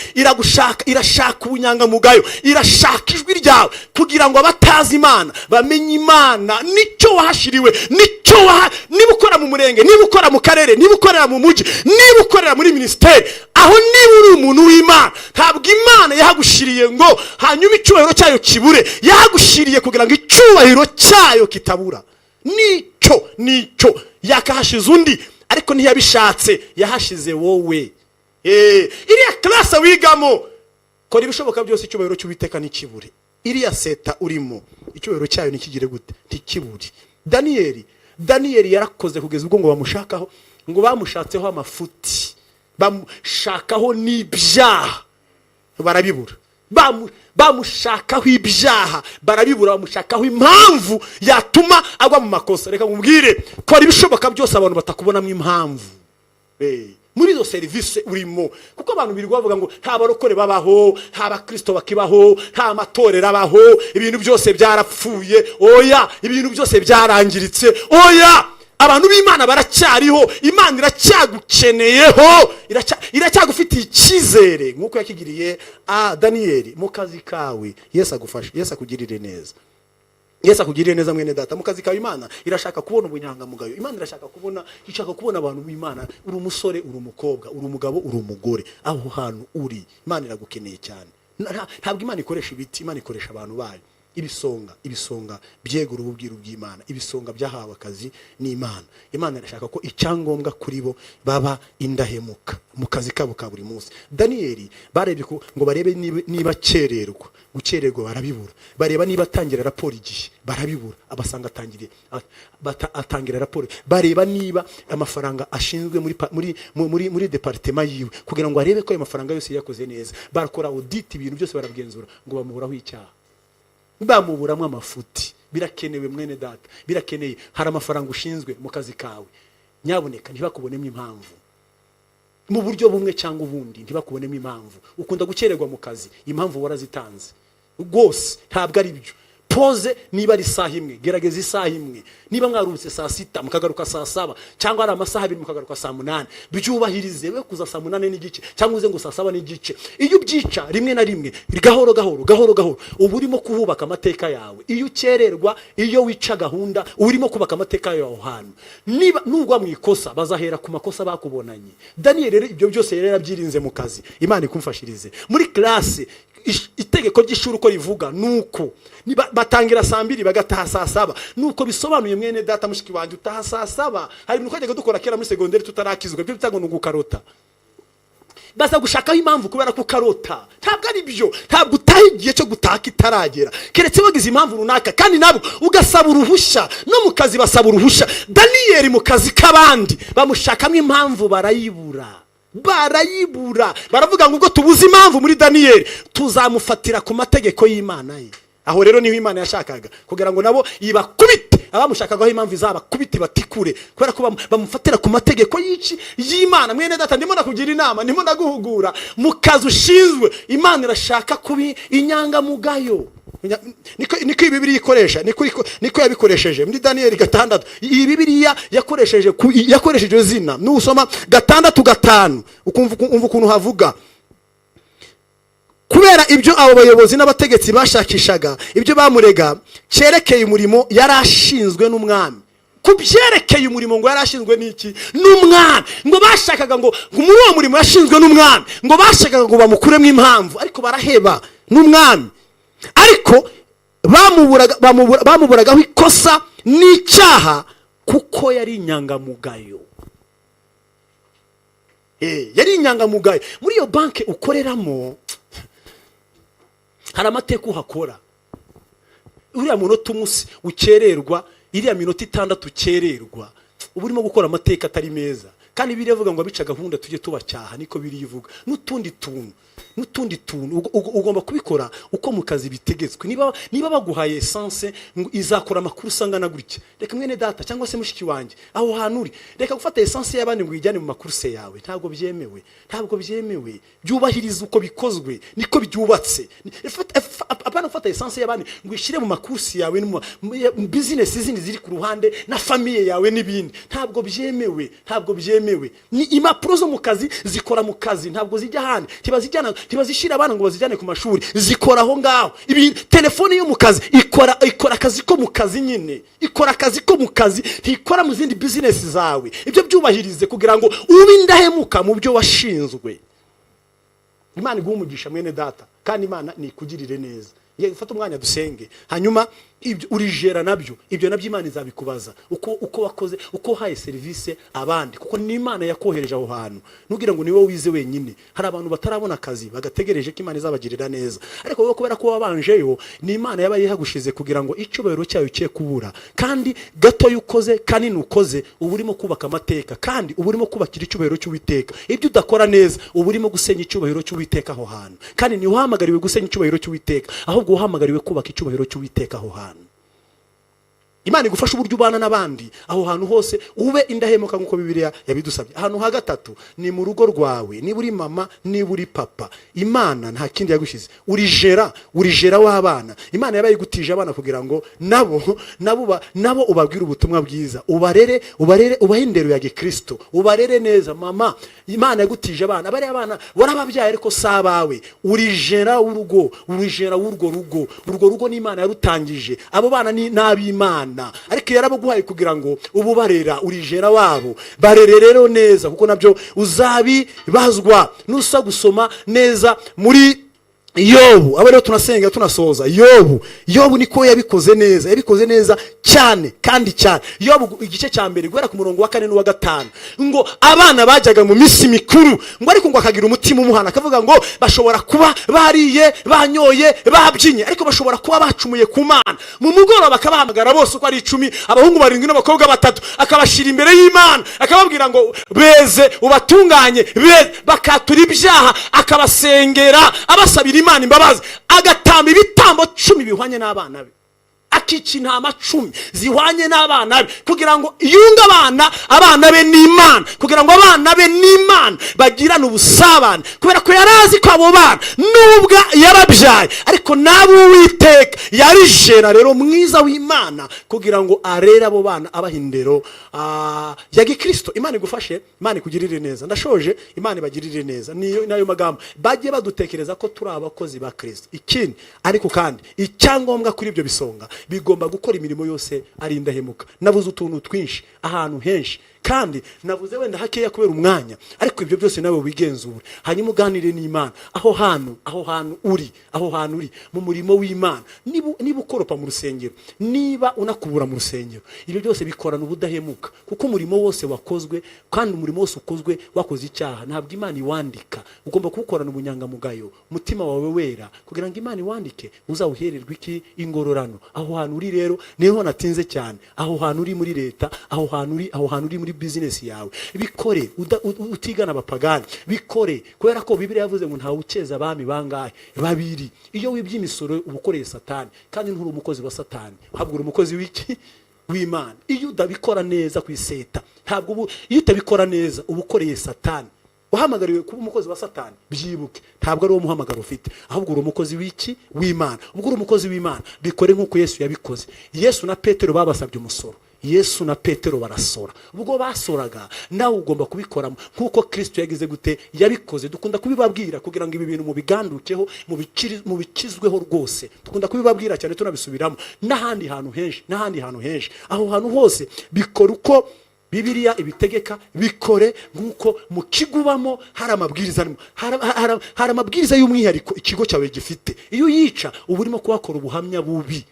irashaka ubunyangamugayo, irashaka ijwi ryawe kugira ngo abatazi Imana bamenye Imana. Nicyo wahashiriwe, niba ukora mu murenge, niba ukora mu karere, niba ukorera mu mujyi, niba ukorera muri ministeri, aho niba uri umuntu w'Imana, ntabwo Imana yahagushiriye ngo hanyuma icyubahiro cyayo kibure. Yahagushiriye kugira ngo icyubahiro cyayo kitabura. Nicyo yakahashize undi, ariko ntiyabishatse, yahashize wowe. Iriya klase wigamo, kora ibishoboka byose icyubahiro cy'Uwiteka nikibure. Iriya seta urimo, icyubahiro cyayo nikigire gute? Ntikibure. Daniyeli yarakoze kugeza ubwo ngo bamushakaho, ngo bamushatseho amafuti, bamushakaho n'ibyaha barabibura. Bamushakaho ibyaha barabibura, bamushakaho impamvu yatuma agwa mu makosa. Reka nkubwire, kora ibishoboka byose abantu batakubonamo impamvu muri izo serivisi urimo, kuko abantu birirwa bavuga ngo nta barokore babaho, nta bakristo bakibaho, nta matorero abaho, ibintu byose byarapfuye. Oya, ibintu byose byarangiritse. Oya, abantu b'Imana baracyariho, Imana iracyagukeneyeho, iracyagufitiye icyizere nk'uko yakigiriye Daniyeli. Mu kazi kawe Yesu agufashe, Yesu akugirire neza. Yesu akugirire neza mwene data. Mu kazi kawe Imana irashaka kubona ubunyangamugayo. Imana irashaka kubona abantu b'Imana. Uri umusore, uri umukobwa, uri umugabo, uri umugore, aho hantu uri Imana iragukeneye cyane. Ntabwo Imana ikoresha ibiti, Imana ikoresha abantu bayo. Ibisonga byegura ububwiro bw'Imana, ibisonga byahawe akazi n'Imana. Imana irashaka ko icyangombwa kuri bo baba indahemuka mu kazi kabo ka buri munsi. Daniyeli barebye ngo barebe niba gukererwa barabibura. Bareba niba atangira raporo igihe, barabibura. Abasanga atangira raporo. Bareba niba amafaranga ashinzwe muri departement yiwe, kugira ngo arebe ko ayo mafaranga yose yakoze neza. Barakora audit, ibintu byose barabigenzura, ngo bamuburaho icyaha, bamuburamo amafuti. Birakenewe mwene data, birakeneye. Hari amafaranga ushinzwe mu kazi kawe, nyaboneka ntibakubonemo impamvu mu buryo bumwe cyangwa ubundi, ntibakubonemo impamvu. Ukunda gukererwa mu kazi, impamvu warazitanze rwose, ntabwo ari byo. Pose niba ari isaha imwe, gerageza isaha imwe. Niba mwarutse saa 6 mukagaruka saa 7, cyangwa ari amasaha 2 mukagaruka saa 8, byubahirize. We kuza saa 8 n'igice cyangwa uze ngo saa 7 n'igice. Iyo ubyica rimwe na rimwe, gahoro, uba urimo kuhubaka amateka yawe. Iyo ukererwa, iyo wica gahunda, urimo kubaka amateka yawe hano. Niba nugwa mu ikosa, bazahera ku makosa bakubonanye. Daniyeli rero ibyo byose yarabyirinze mu kazi. Imana ikumfashirize. Muri classe itegeko ry'ishuri uko rivuga nuko batangira saa 2 bagataha saa 7. Nuko bisobanuye mwene data mushiki wanjye, utaha saa 7. Hari ibintu twajyaga dukora kera muri secondaire tutarakizwa, byo bitago nugukarota. Baza gushakaho impamvu kubera ko karota. Ntabwo ari byo, ntabwo utahigiye cyo gutaka itaragera. Keretse bagize impamvu runaka, kandi nabo ugasaba uruhushya. No mu kazi basaba uruhushya. Daniyeli mu kazi kabandi bamushakamo impamvu barayibura. Baravuga ngo ubwo tubuze impamvu muri Daniyeli, tuzamufatira ku mategeko y'Imana ye. Aho rero niho Imana yashakaga kugira ngo nabo ibakubite. Abamushakaga impamvu izabakubite batikure, kubera ko bamufatira ku mategeko y'Imana. Mwene data, ndimo ndakugira inama, ndimo ndaguhugura. Mu kazi ushinzwe, Imana irashaka kubi inyangamugayo. Niko Bibiliya ikoresha, niko yabikoresheje muri Daniyeli 6. Iyi Bibiliya yakoresheje zina. Nusoma 6:5 ukumva ukuntu havuga. Kubera ibyo abo bayobozi n'abategetsi bashakishaga, ibyo bamurega cyerekeye umurimo yarashinzwe n'umwami. kubyerekeye umurimo ngo yarashinzwe n'iki n'umwami, ngo bashakaga ngo muri uwo murimo yashinzwe n'umwami, ngo bashakaga ngo bamukuremo impamvu, ariko baraheba n'umwami, ariko bamuburagaho ikosa n'icyaha kuko yari inyangamugayo. Yari inyangamugayo. Muri iyo banki ukoreramo hari amateka uhakora. Uriya munota umunsi ukererwa, iriya minota 6 ukererwa, uba urimo gukora amateka atari meza. Kandi biravuga ngo abica gahunda tujye tubacyaha, niko birivuga. N'utundi tuntu ugomba kubikora uko mu kazi bitegetswe. Niba baguhaye essence ngo izakora amakuru usangana gutya, reka mwene data cyangwa se mushiki wanjye aho hantu uri, reka gufata essence y'abandi ngo ijyane mu makuru se yawe. Ntabwo byemewe. Byubahiriza uko bikozwe, niko byubatse. Apana gufata essence y'abandi ngo ishire mu makuru yawe, mu business zindi ziri ku ruhande na famille yawe n'ibindi. Ntabwo byemewe. Ni impapuro zo mu kazi zikora mu kazi, ntabwo zijya handi. Ntibazishira abana ngo bazijyane ku mashuri, zikora aho ngaho. Ibi telefone yo mu kazi ikora akazi ko mu kazi nyine, ikora akazi ko mu kazi, ntikora mu zindi business zawe. Ibyo byubahirize kugira ngo ube indahemuka mu byo washinzwe. Imana iguha umugisha mwene data, kandi Imana nikugirire neza. Fata umwanya dusenge, hanyuma ibyo urijera nabyo, ibyo nabyo Imana izabikubaza uko wakoze, uko haye service abandi, kuko ni Imana yakohereje aho hantu. Nugira ngo niwe wize wenyine. Hari abantu batarabona akazi bagategereje ko Imana izabagirira neza, ariko wowe kubera ko wabanjeyo, ni Imana yabaye yahagushize kugira ngo icyubahiro cyayo cye kubura. Kandi gato yukoze kandi nukoze, uba urimo kubaka amateka, kandi uba urimo kubakira icyubahiro cy'Uwiteka. Ibyo udakora neza, uba urimo gusenya icyubahiro cy'Uwiteka aho hantu. Kandi ni uhamagariwe gusenya icyubahiro cy'Uwiteka, ahubwo uhamagariwe kubaka icyubahiro cy'Uwiteka aho hantu. Imana igufasha uburyo ubana n'abandi aho hantu hose, ube indahemuka nk'uko Bibiliya yabidusabye. Ahantu ha gatatu ni mu rugo rwawe, niba uri mama, niba uri papa, Imana nta kindi yagushize. Urijera w'abana. Imana yabaye igutije abana kugira ngo nabo ubabwire ubutumwa bwiza, ubarere ubahe indero ya Gikristo, ubarere neza. Mama, Imana yagutije abana, abari abana warababyaye ariko sabawe. Urijera urugo, urijera urwo rugo ni Imana yarutangije. Abo bana ni n'ab'Imana, ariko yarabaguhaye kugira ngo ububarera, urijera wabo. Barere rero neza, kuko nabyo uzabibazwa. Nusa gusoma neza muri Yobu, aba rero tunasenga tunasoza. Yobu niko yabikoze neza cyane kandi cyane. Yobu igice cya mbere guhera ku murongo wa 4 n'uwa 5, ngo abana bajyaga mu misi mikuru, ngo ariko ngo akagira umutima umuhana, akavuga ngo bashobora kuba bariye, banyoye, babyinye, ariko bashobora kuba bacumuye ku Mana. Mu mugoroba akabahamagara bose uko ari 10, abahungu 7 n'abakobwa 3, akabashira imbere y'Imana, akababwira ngo beze ubatunganye, bakatura ibyaha, akabasengera, abasabira Imana imbabazi, agatamba ibitambo 10 bihwanye n'abana be, akica intama 10 zihwanye n'abana be, kugira ngo yunga abana be n'Imana, kugira ngo abana be n'Imana bagirane ubusabane, kubera ko yarazi ko abo bana nubwo yarabyaye, ariko nabo Uwiteka yarijera rero mwiza w'Imana, kugira ngo arere abo bana abahindero ya Gikristo. Imana igufashe, Imana ikugirire neza. Ndashoje, Imana ibagirire neza. Nayo magambo bajye badutekereza ko turi abakozi ba Kristo. Ikindi ariko kandi icyangombwa kuri ibyo bisonga, bigomba gukora imirimo yose ari indahemuka. Navuze utuntu twinshi ahantu henshi, kandi navuze wenda hakeya kubera umwanya, ariko ibyo byose nawe wigenzure, hanyuma uganire n'Imana aho hantu uri mu murimo w'Imana. Niba ukoropa mu rusengero, niba unakubura mu rusengero, ibyo byose bikorana ubudahemuka, kuko umurimo wose wakozwe, kandi umurimo wose ukozwe wakoze icyaha, ntabwo Imana iwandika. Ugomba kuwukorana ubunyangamugayo, umutima wawe wera, kugira ngo Imana iwandike, uzawuhererwe iki ingororano. Aho hantu uri rero niho natinze cyane. Aho hantu uri muri leta, aho hantu uri muri business yawe, bikore utigana abapagani, bikore, kubera ko Bibiliya yavuze ngo ntawe ukeza abami bangahe, 2. Iyo wibye imisoro ubukoreye Satani, kandi nturi umukozi wa Satani, habwo uri umukozi w'iki w'Imana. Iyo udabikora neza kwiseta, ntabwo iyo utabikora neza ubukoreye Satani. Uhamagariwe kuba umukozi wa Satani, byibuke, ntabwo ari uwo muhamagaro ufite, ahubwo uri umukozi w'iki w'Imana. Ubwo uri umukozi w'Imana, bikore nk'uko Yesu yabikoze. Yesu na Petero babasabye umusoro, Yesu na Petero barasora. Ubwo basoraga nawe ugomba kubikoramo nkuko Kristo yagize gute yabikoze. Dukunda kubibabwira kugira ngo ibi bintu mubigandukeho mubikizweho rwose. Dukunda kubibabwira cyane tunabisubiramo n'ahandi hantu henshi. Aho hantu hose bikora uko Bibiliya ibitegeka, bikore nkuko mu kigubamo hari amabwiriza arimo. Hari amabwiriza y'umwihariko ikigo cyawe gifite. Iyo yica uba urimo kuhakora ubuhamya bubi.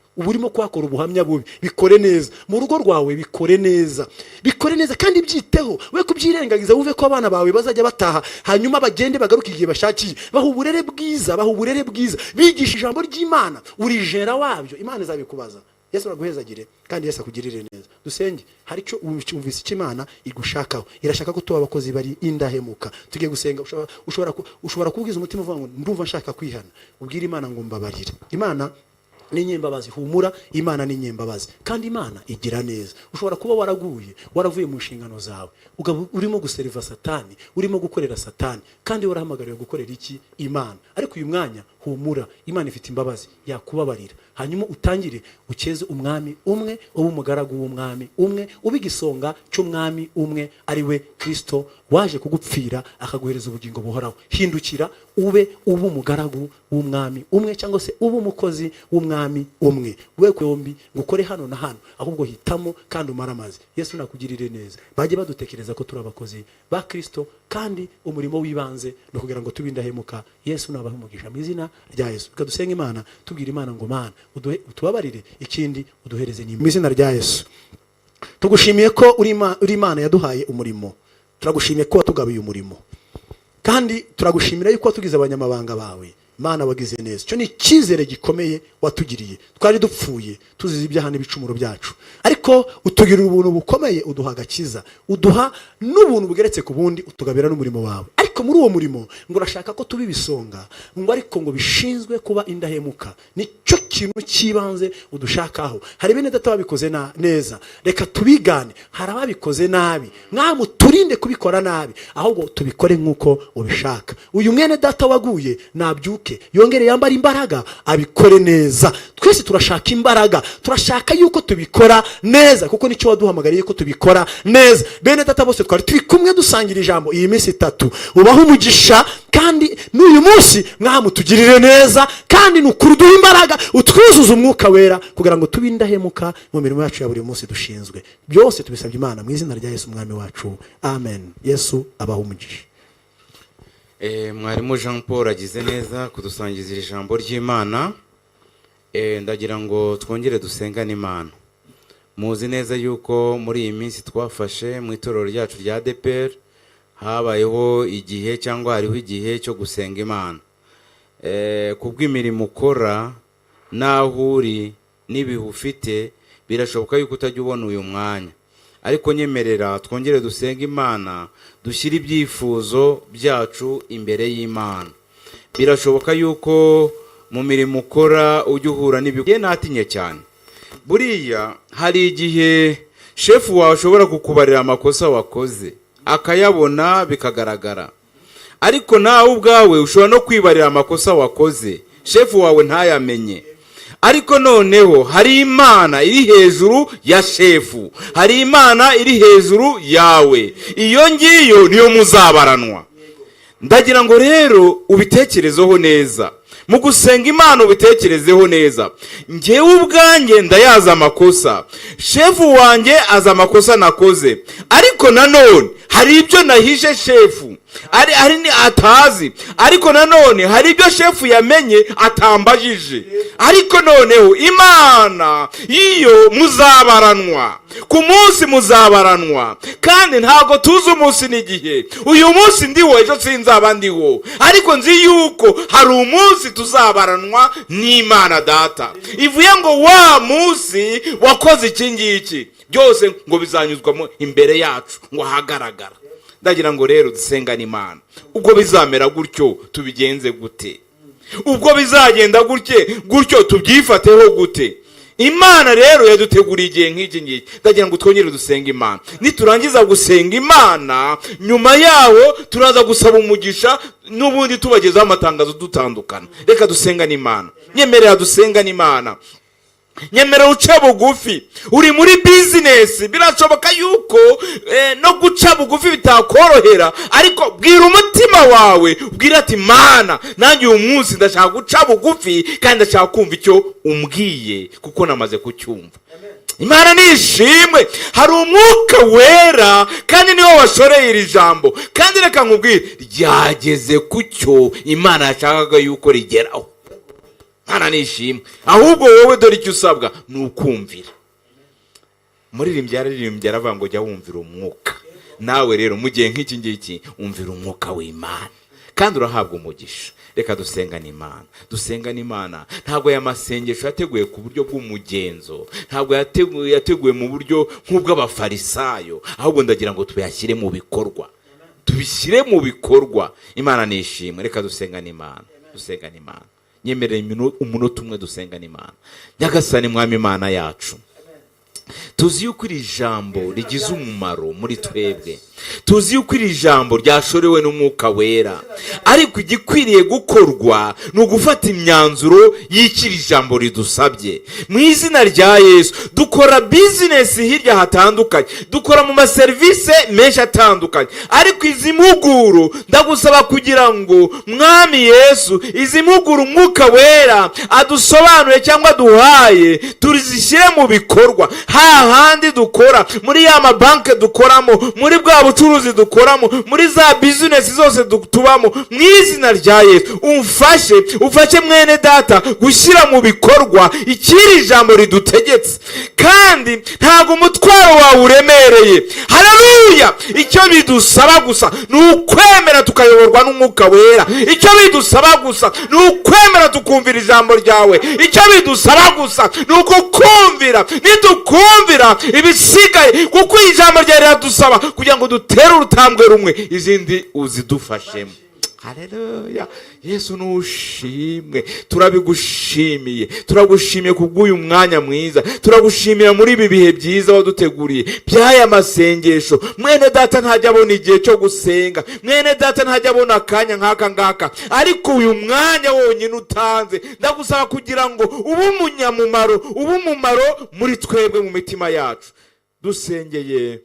Bikore neza mu rugo rwawe, bikore neza kandi byiteho. We kubyirengagiza uve ko abana bawe bazajya bataha hanyuma bagende bagaruka igihe bashakiye. Baha uburere bwiza, bigisha ijambo ry'Imana, uri jera wabyo. Imana izabikubaza. Yesu araguhezagire kandi Yesu akugirire neza. Dusenge. Hari cyo umvise cy'Imana igushakaho. Irashaka ko tuba abakozi bari indahemuka. Tugiye gusenga. Ushobora kubwiza umutima uvuga ngo ndumva nshaka kwihana. Ubwira Imana ngo mbabarire. Imana ni nyembabazi. Humura, Imana ni nyembabazi kandi Imana igira neza. Ushobora kuba waravuye mu nshingano zawe, urimo guseriva Satani, urimo gukorera Satani, kandi warahamagariwe gukorera iki? Imana. Ariko uyu mwanya humura, Imana ifite imbabazi, yakubabarira. Hanyuma utangire ukeze umwami umwe, ubu umugaragu w'umwami umwe, ubigisonga cy'umwami umwe, ari we Kristo waje kugupfira akaguhereza ubugingo buhoraho. Hindukira ube umugaragu w'umwami umwe, cyangwa se ube umukozi w'umwami umwe. We kwombi ngukore hano na hano, ahubwo hitamo kandi umaramaze. Yesu nakugirire neza. Bajye badutekereza ko turi abakozi ba Kristo, kandi umurimo w'ibanze no kugira ngo tubindahemuka. Yesu nabahe umugisha mu izina rya Yesu. Dusenga Imana, tubwira Imana ngo Mana utubabarire, ikindi uduhereze ni mu izina rya Yesu. Tugushimiye ko uri Imana yaduhaye umurimo. Turagushimiye ko watugabiye umurimo, kandi turagushimira yuko watugize abanyamabanga bawe. Mana wagize neza. Cyo ni icyizere gikomeye watugiriye. Twari dupfuye tuzize ibyaha n'ibicumuro byacu, ariko utugirira ubuntu bukomeye, uduha agakiza, uduha n'ubuntu bugeretse ku bundi, utugabira n'umurimo wawe. Ariko muri uwo murimo ngo urashaka ko tuba ibisonga, ngo ariko ngo bishinzwe kuba indahemuka. Nicyo kintu cy'ibanze udushakaho. Hari bene data babikoze neza, reka tubigane. Hari ababikoze nabi, turinde kubikora nabi, ahubwo tubikore nk'uko ubishaka. Uyu mwene data waguye nabyuke, yongere yambara imbaraga, abikore neza. Twese turashaka imbaraga, turashaka yuko tubikora neza, kuko nicyo waduhamagariye ko tubikora neza. Bene data bose twari turi kumwe dusangira ijambo iyi minsi 3, ubaho umugisha, kandi n'uyu munsi mwamutugirire neza, kandi nukuri duha imbaraga, utwuzuza umwuka wera, kugira ngo tubindahemuka mu mirimo yacu ya buri munsi dushinzwe. Byose tubisabye Imana mu izina rya Yesu umwami wacu, amen. Yesu abaho umugisha. Mwarimu Jean Paul agize neza kudusangiza ijambo ry'Imana. Ndagira ngo twongere dusengane Imana. Muzi neza yuko muri iyi minsi twafashe mu itorero ryacu rya ADEPR habayeho igihe, cyangwa hariho igihe cyo gusenga Imana. Kubw'imirimo ukora naho uri n'ibihe ufite, birashoboka yuko utajya ubona uyu mwanya, ariko nyemerera twongere dusenga Imana, dushyire ibyifuzo byacu imbere y'Imana. Birashoboka yuko mu mirimo ukora ujya uhura n'ibihe natinye cyane. Buriya hari igihe shefu wawe ashobora kukubarira amakosa wakoze, akayabona bikagaragara, ariko nawe ubwawe ushobora no kwibarira amakosa wakoze, shefu wawe ntayamenye. Ariko noneho hari Imana iri hejuru ya shefu, hari Imana iri hejuru yawe. Iyo ngiyo niyo muzabaranwa. Ndagira ngo rero ubitekerezeho neza. Mu gusenga Imana ubitekerezeho neza. Njyewe ubwanjye ndayaza amakosa, shefu wanjye aza amakosa nakoze, ariko nanone hari ibyo nahishe shefu ari ni atazi, ariko nanone hari ibyo shefu yamenye atambajije. Ariko noneho Imana iyo muzabaranwa, ku munsi muzabaranwa, kandi ntago tuzi umunsi n'igihe. Uyu munsi ndiho, ejo sinzaba ndiho, ariko nzi yuko hari umunsi tuzabaranwa n'Imana Data. Ivuye ngo wa munsi wakoze iki ngiki, byose ngo bizanyuzwamo imbere yacu, ngo hagaragara. Ndagira ngo rero dusengane Imana. Ubwo bizamera gutyo tubigenze gute? Ubwo bizagenda gutyo tubyifateho gute? Imana rero yaduteguriye igihe nk'iki ngiki. Ndagira ngo twongere dusenga Imana. Niturangiza gusenga Imana, nyuma yaho turaza gusaba umugisha, n'ubundi tubagezaho amatangazo dutandukana. Reka dusengane Imana. Nyemerera dusengane Imana. nyemera uce bugufi. Uri muri bizinesi, birashoboka yuko no guca bugufi bitakorohera, ariko bwira umutima wawe, ubwira ati Mana, nanjye uyu munsi ndashaka guca bugufi kandi ndashaka kumva icyo umbwiye kuko namaze kucyumva. Imana nishimwe. Hari umwuka wera kandi niwo washoreye iri jambo, kandi reka nkubwire ryageze ku cyo Imana yashakaga yuko rigeraho. Imana nishimwe. Ahubwo wowe dore icyo usabwa ni ukumvira. Muririmbyi aravuga ngo jya wumvira umwuka. Nawe rero mu gihe nk'iki ngiki umvira umwuka w'Imana kandi urahabwa umugisha. Reka dusengane Imana. Dusengane Imana. Ntabwo aya masengesho yateguye ku buryo bw'umugenzo, ntabwo yateguye mu buryo nk'ubw'abafarisayo, ahubwo ndagira ngo tuyashyire mu bikorwa. Tubishyire mu bikorwa. Imana nishimwe. Reka dusengane Imana. Dusengane Imana. Nyemerera umunota umwe dusengane Imana. Nyagasani Mwami Imana yacu, tuzi yuko iri jambo rigize umumaro muri twebwe. Tuzi yuko iri jambo ryashorewe n'umwuka wera, ariko igikwiriye gukorwa ni ugufata imyanzuro y'ikiri jambo ridusabye. Mu izina rya Yesu, dukora bizinesi hirya hatandukanye, dukora mu maserivisi menshi atandukanye, ariko izi mpuguro ndagusaba kugira ngo Mwami Yesu, izi mpuguro umwuka wera adusobanure cyangwa duhaye, turizishyire mu bikorwa. Hahandi dukora, muri ya mabanke dukoramo, muri bwa bucuruzi dukoramo, muri za bizinesi zose tubamo, mu izina rya Yesu ufashe mwene data gushyira mu bikorwa ikiri jambo ridutegetse, kandi ntabwo umutwaro wawe uremereye. Haleluya! Icyo bidusaba gusa ni ukwemera tukayoborwa n'umwuka wera. Icyo bidusaba gusa ni ukwemera tukumvira ijambo ryawe. Icyo bidusaba gusa ni ukukumvira. Nidukumvira ibisigaye, kuko ijambo ryawe riradusaba kugira ngo dutere urutambwe rumwe, izindi uzidufashemo. Haleluya! Yesu nushimwe. Turabigushimiye. Turagushimiye kubw'uyu mwanya mwiza. Turagushimira muri ibi bihe byiza waduteguriye by'aya masengesho. Mwene data ntajya abona igihe cyo gusenga, mwene data ntajya abona akanya nk'aka ngaka, ariko uyu mwanya wonyine utanze ndagusaba kugira ngo ube umunyamumaro, ube umumaro muri twebwe mu mitima yacu. Dusengeye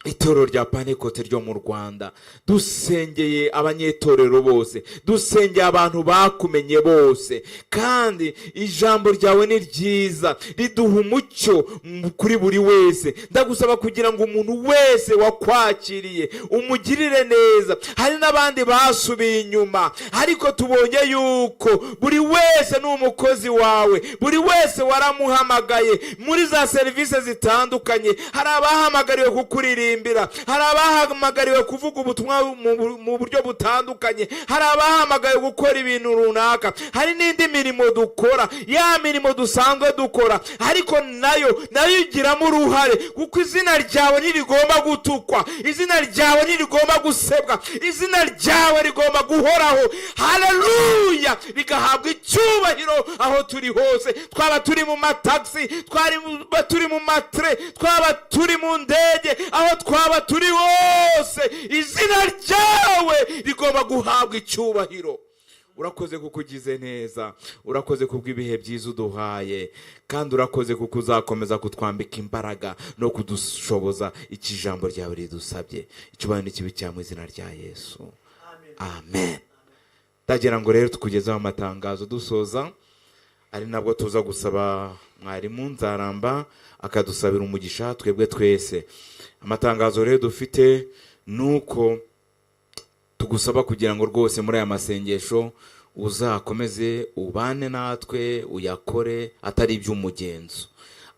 itorero rya Pantekote ryo mu Rwanda, dusengeye abanyetorero bose, dusengeye abantu bakumenye bose, kandi ijambo ryawe ni ryiza, riduha umucyo kuri buri wese. Ndagusaba kugira ngo umuntu wese wakwakiriye umugirire neza. Hari n'abandi basubiye inyuma, ariko tubonye yuko buri wese ni umukozi wawe, buri wese waramuhamagaye muri za serivisi zitandukanye. Hari abahamagariwe kukurira, hari abahamagariwe kuvuga ubutumwa mu buryo butandukanye, hari abahamagariwe gukora ibintu runaka, hari n'indi mirimo dukora, ya mirimo dusanzwe dukora, ariko nayo igiramo uruhare, kuko izina ryawe ntirigomba gutukwa, izina ryawe ntirigomba gusebwa, izina ryawe rigomba guhoraho. Haleluya! Rigahabwa icyubahiro aho turi hose, twaba turi mu mataxi, twaba turi mu matre, twaba turi mu ndege, aho twaba turi hose, izina ryawe rigomba guhabwa icyubahiro. Urakoze kuko ugize neza, urakoze kubw'ibihe byiza uduhaye, kandi urakoze kuko uzakomeza kutwambika imbaraga no kudushoboza ikijambo ryawe ridusabye. Icyubahiro n'ikibi cyawe mu izina rya Yesu. Amen. Ndagira ngo rero tukugezeho amatangazo dusoza, ari nabwo tuza gusaba mwarimu Nzaramba akadusabira umugisha twebwe twese. Amatangazo rero dufite nuko tugusaba kugira ngo rwose muri aya masengesho uzakomeze ubane natwe, uyakore atari iby'umugenzo,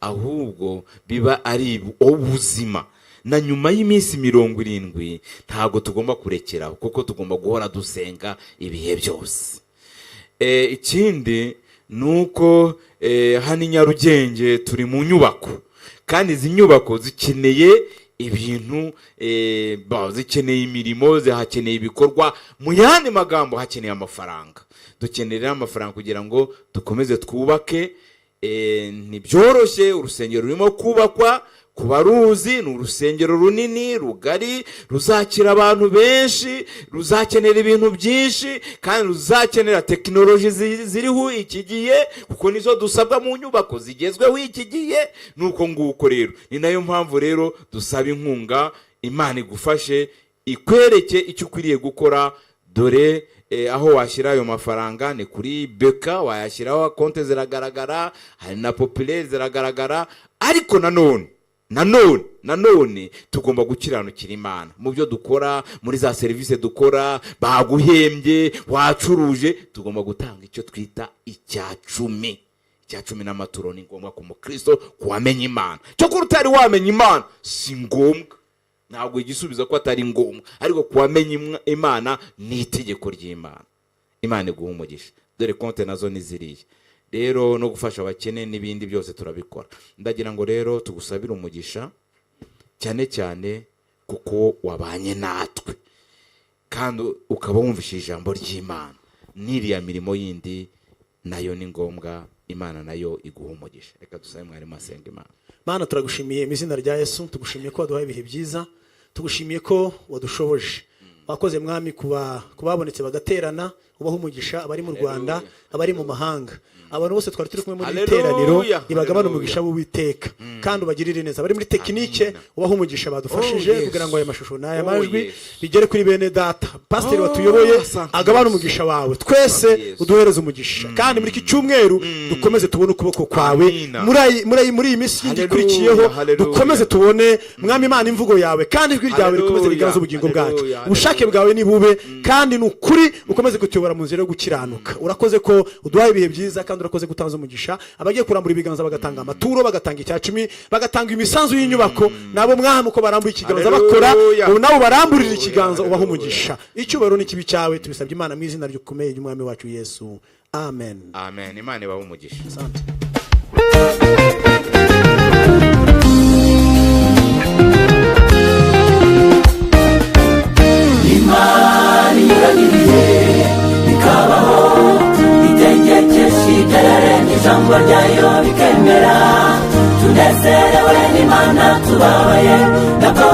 ahubwo biba ari ubuzima. Na nyuma y'iminsi 70 ntabwo tugomba kurekeraho, kuko tugomba guhora dusenga ibihe byose. Ikindi nuko hano i Nyarugenge turi mu nyubako, kandi izi nyubako zikeneye ibintu, zikeneye imirimo, zihakeneye ibikorwa. Mu yandi magambo hakeneye amafaranga. Dukenera amafaranga kugira ngo dukomeze twubake. Ntibyoroshye, urusengero rurimo kubakwa ku baruzi ni urusengero runini rugari, ruzakira abantu benshi, ruzakenera ibintu byinshi, kandi ruzakenera tekinoloji ziriho iki gihe, kuko nizo dusabwa mu nyubako zigezweho iki gihe. nuko nguko rero ni nayo mpamvu rero dusaba inkunga, Imana igufashe ikwereke icyo ukwiriye gukora. Dore aho washyira ayo mafaranga ni kuri Beka, wayashyiraho, konti ziragaragara, hari na Populaire ziragaragara. Ariko nanone tugomba gukiranukira Imana mu byo dukora, muri za serivisi dukora, baguhembye, wacuruje, tugomba gutanga icyo twita icyacumi n'amaturo. Ni ngombwa ku mukristo kuwamenya Imana. Cyo kuri utari wamenya Imana si ngombwa, ntabwo igisubizo ko atari ngombwa, ariko kuwamenya Imana ni itegeko ry'Imana. Imana iguha umugisha. Dore konti nazo niziriye rero, no gufasha abakene n'ibindi byose turabikora. Ndagira ngo rero tugusabire umugisha cyane cyane kuko wabanye natwe kandi ukaba wumvishije ijambo ry'Imana. N'iriya mirimo yindi nayo ni ngombwa, Imana nayo iguha umugisha. Reka dusabe mwarimu asenga Imana. Mana, turagushimiye mu izina rya Yesu, tugushimiye ko waduhaye ibihe byiza, tugushimiye ko wadushoboje. Wakoze mwami kubabonetse bagaterana, ubaho umugisha abari mu Rwanda, abari mu mahanga, abantu bose twari turi kumwe muri iteraniro, ibagabana umugisha w'Uwiteka kandi ubagirire neza. Bari muri tekinike, ubaho umugisha badufashije kugira ngo aya mashusho n'aya majwi bigere kuri bene data. Pasiteri watuyoboye agabana umugisha wawe, twese uduhereze umugisha, kandi muri iki cyumweru dukomeze tubone ukuboko kwawe. Muri iyi minsi ikurikiyeho dukomeze tubone mwami Imana imvugo yawe, kandi ijwi ryawe rikomeze riganze ubugingo bwacu. Ubushake bwawe ni bube, kandi ni ukuri ukomeze kutuyobora mu nzira yo gukiranuka. Urakoze ko uduhaye ibihe byiza, kandi urakoze gutanza umugisha abagiye kurambura ibiganza, bagatanga amaturo, bagatanga icyacumi, bagatanga imisanzu y'inyubako. Nabo mwami uko barambuye ikiganza bakora, nabo baramburira ikiganza, ubaho umugisha. Icyubahiro n'ikibi cyawe tubisabye Imana mu izina ry'ukomeye ry'umwami wacu Yesu, amen. Amen. Imana ibahe umugisha. Asante. Imana iragiriye bikabaho, itegekesha ibyarenze ijambo ryayo bikemera. Tunezerewe n'Imana, tubabaye nabwo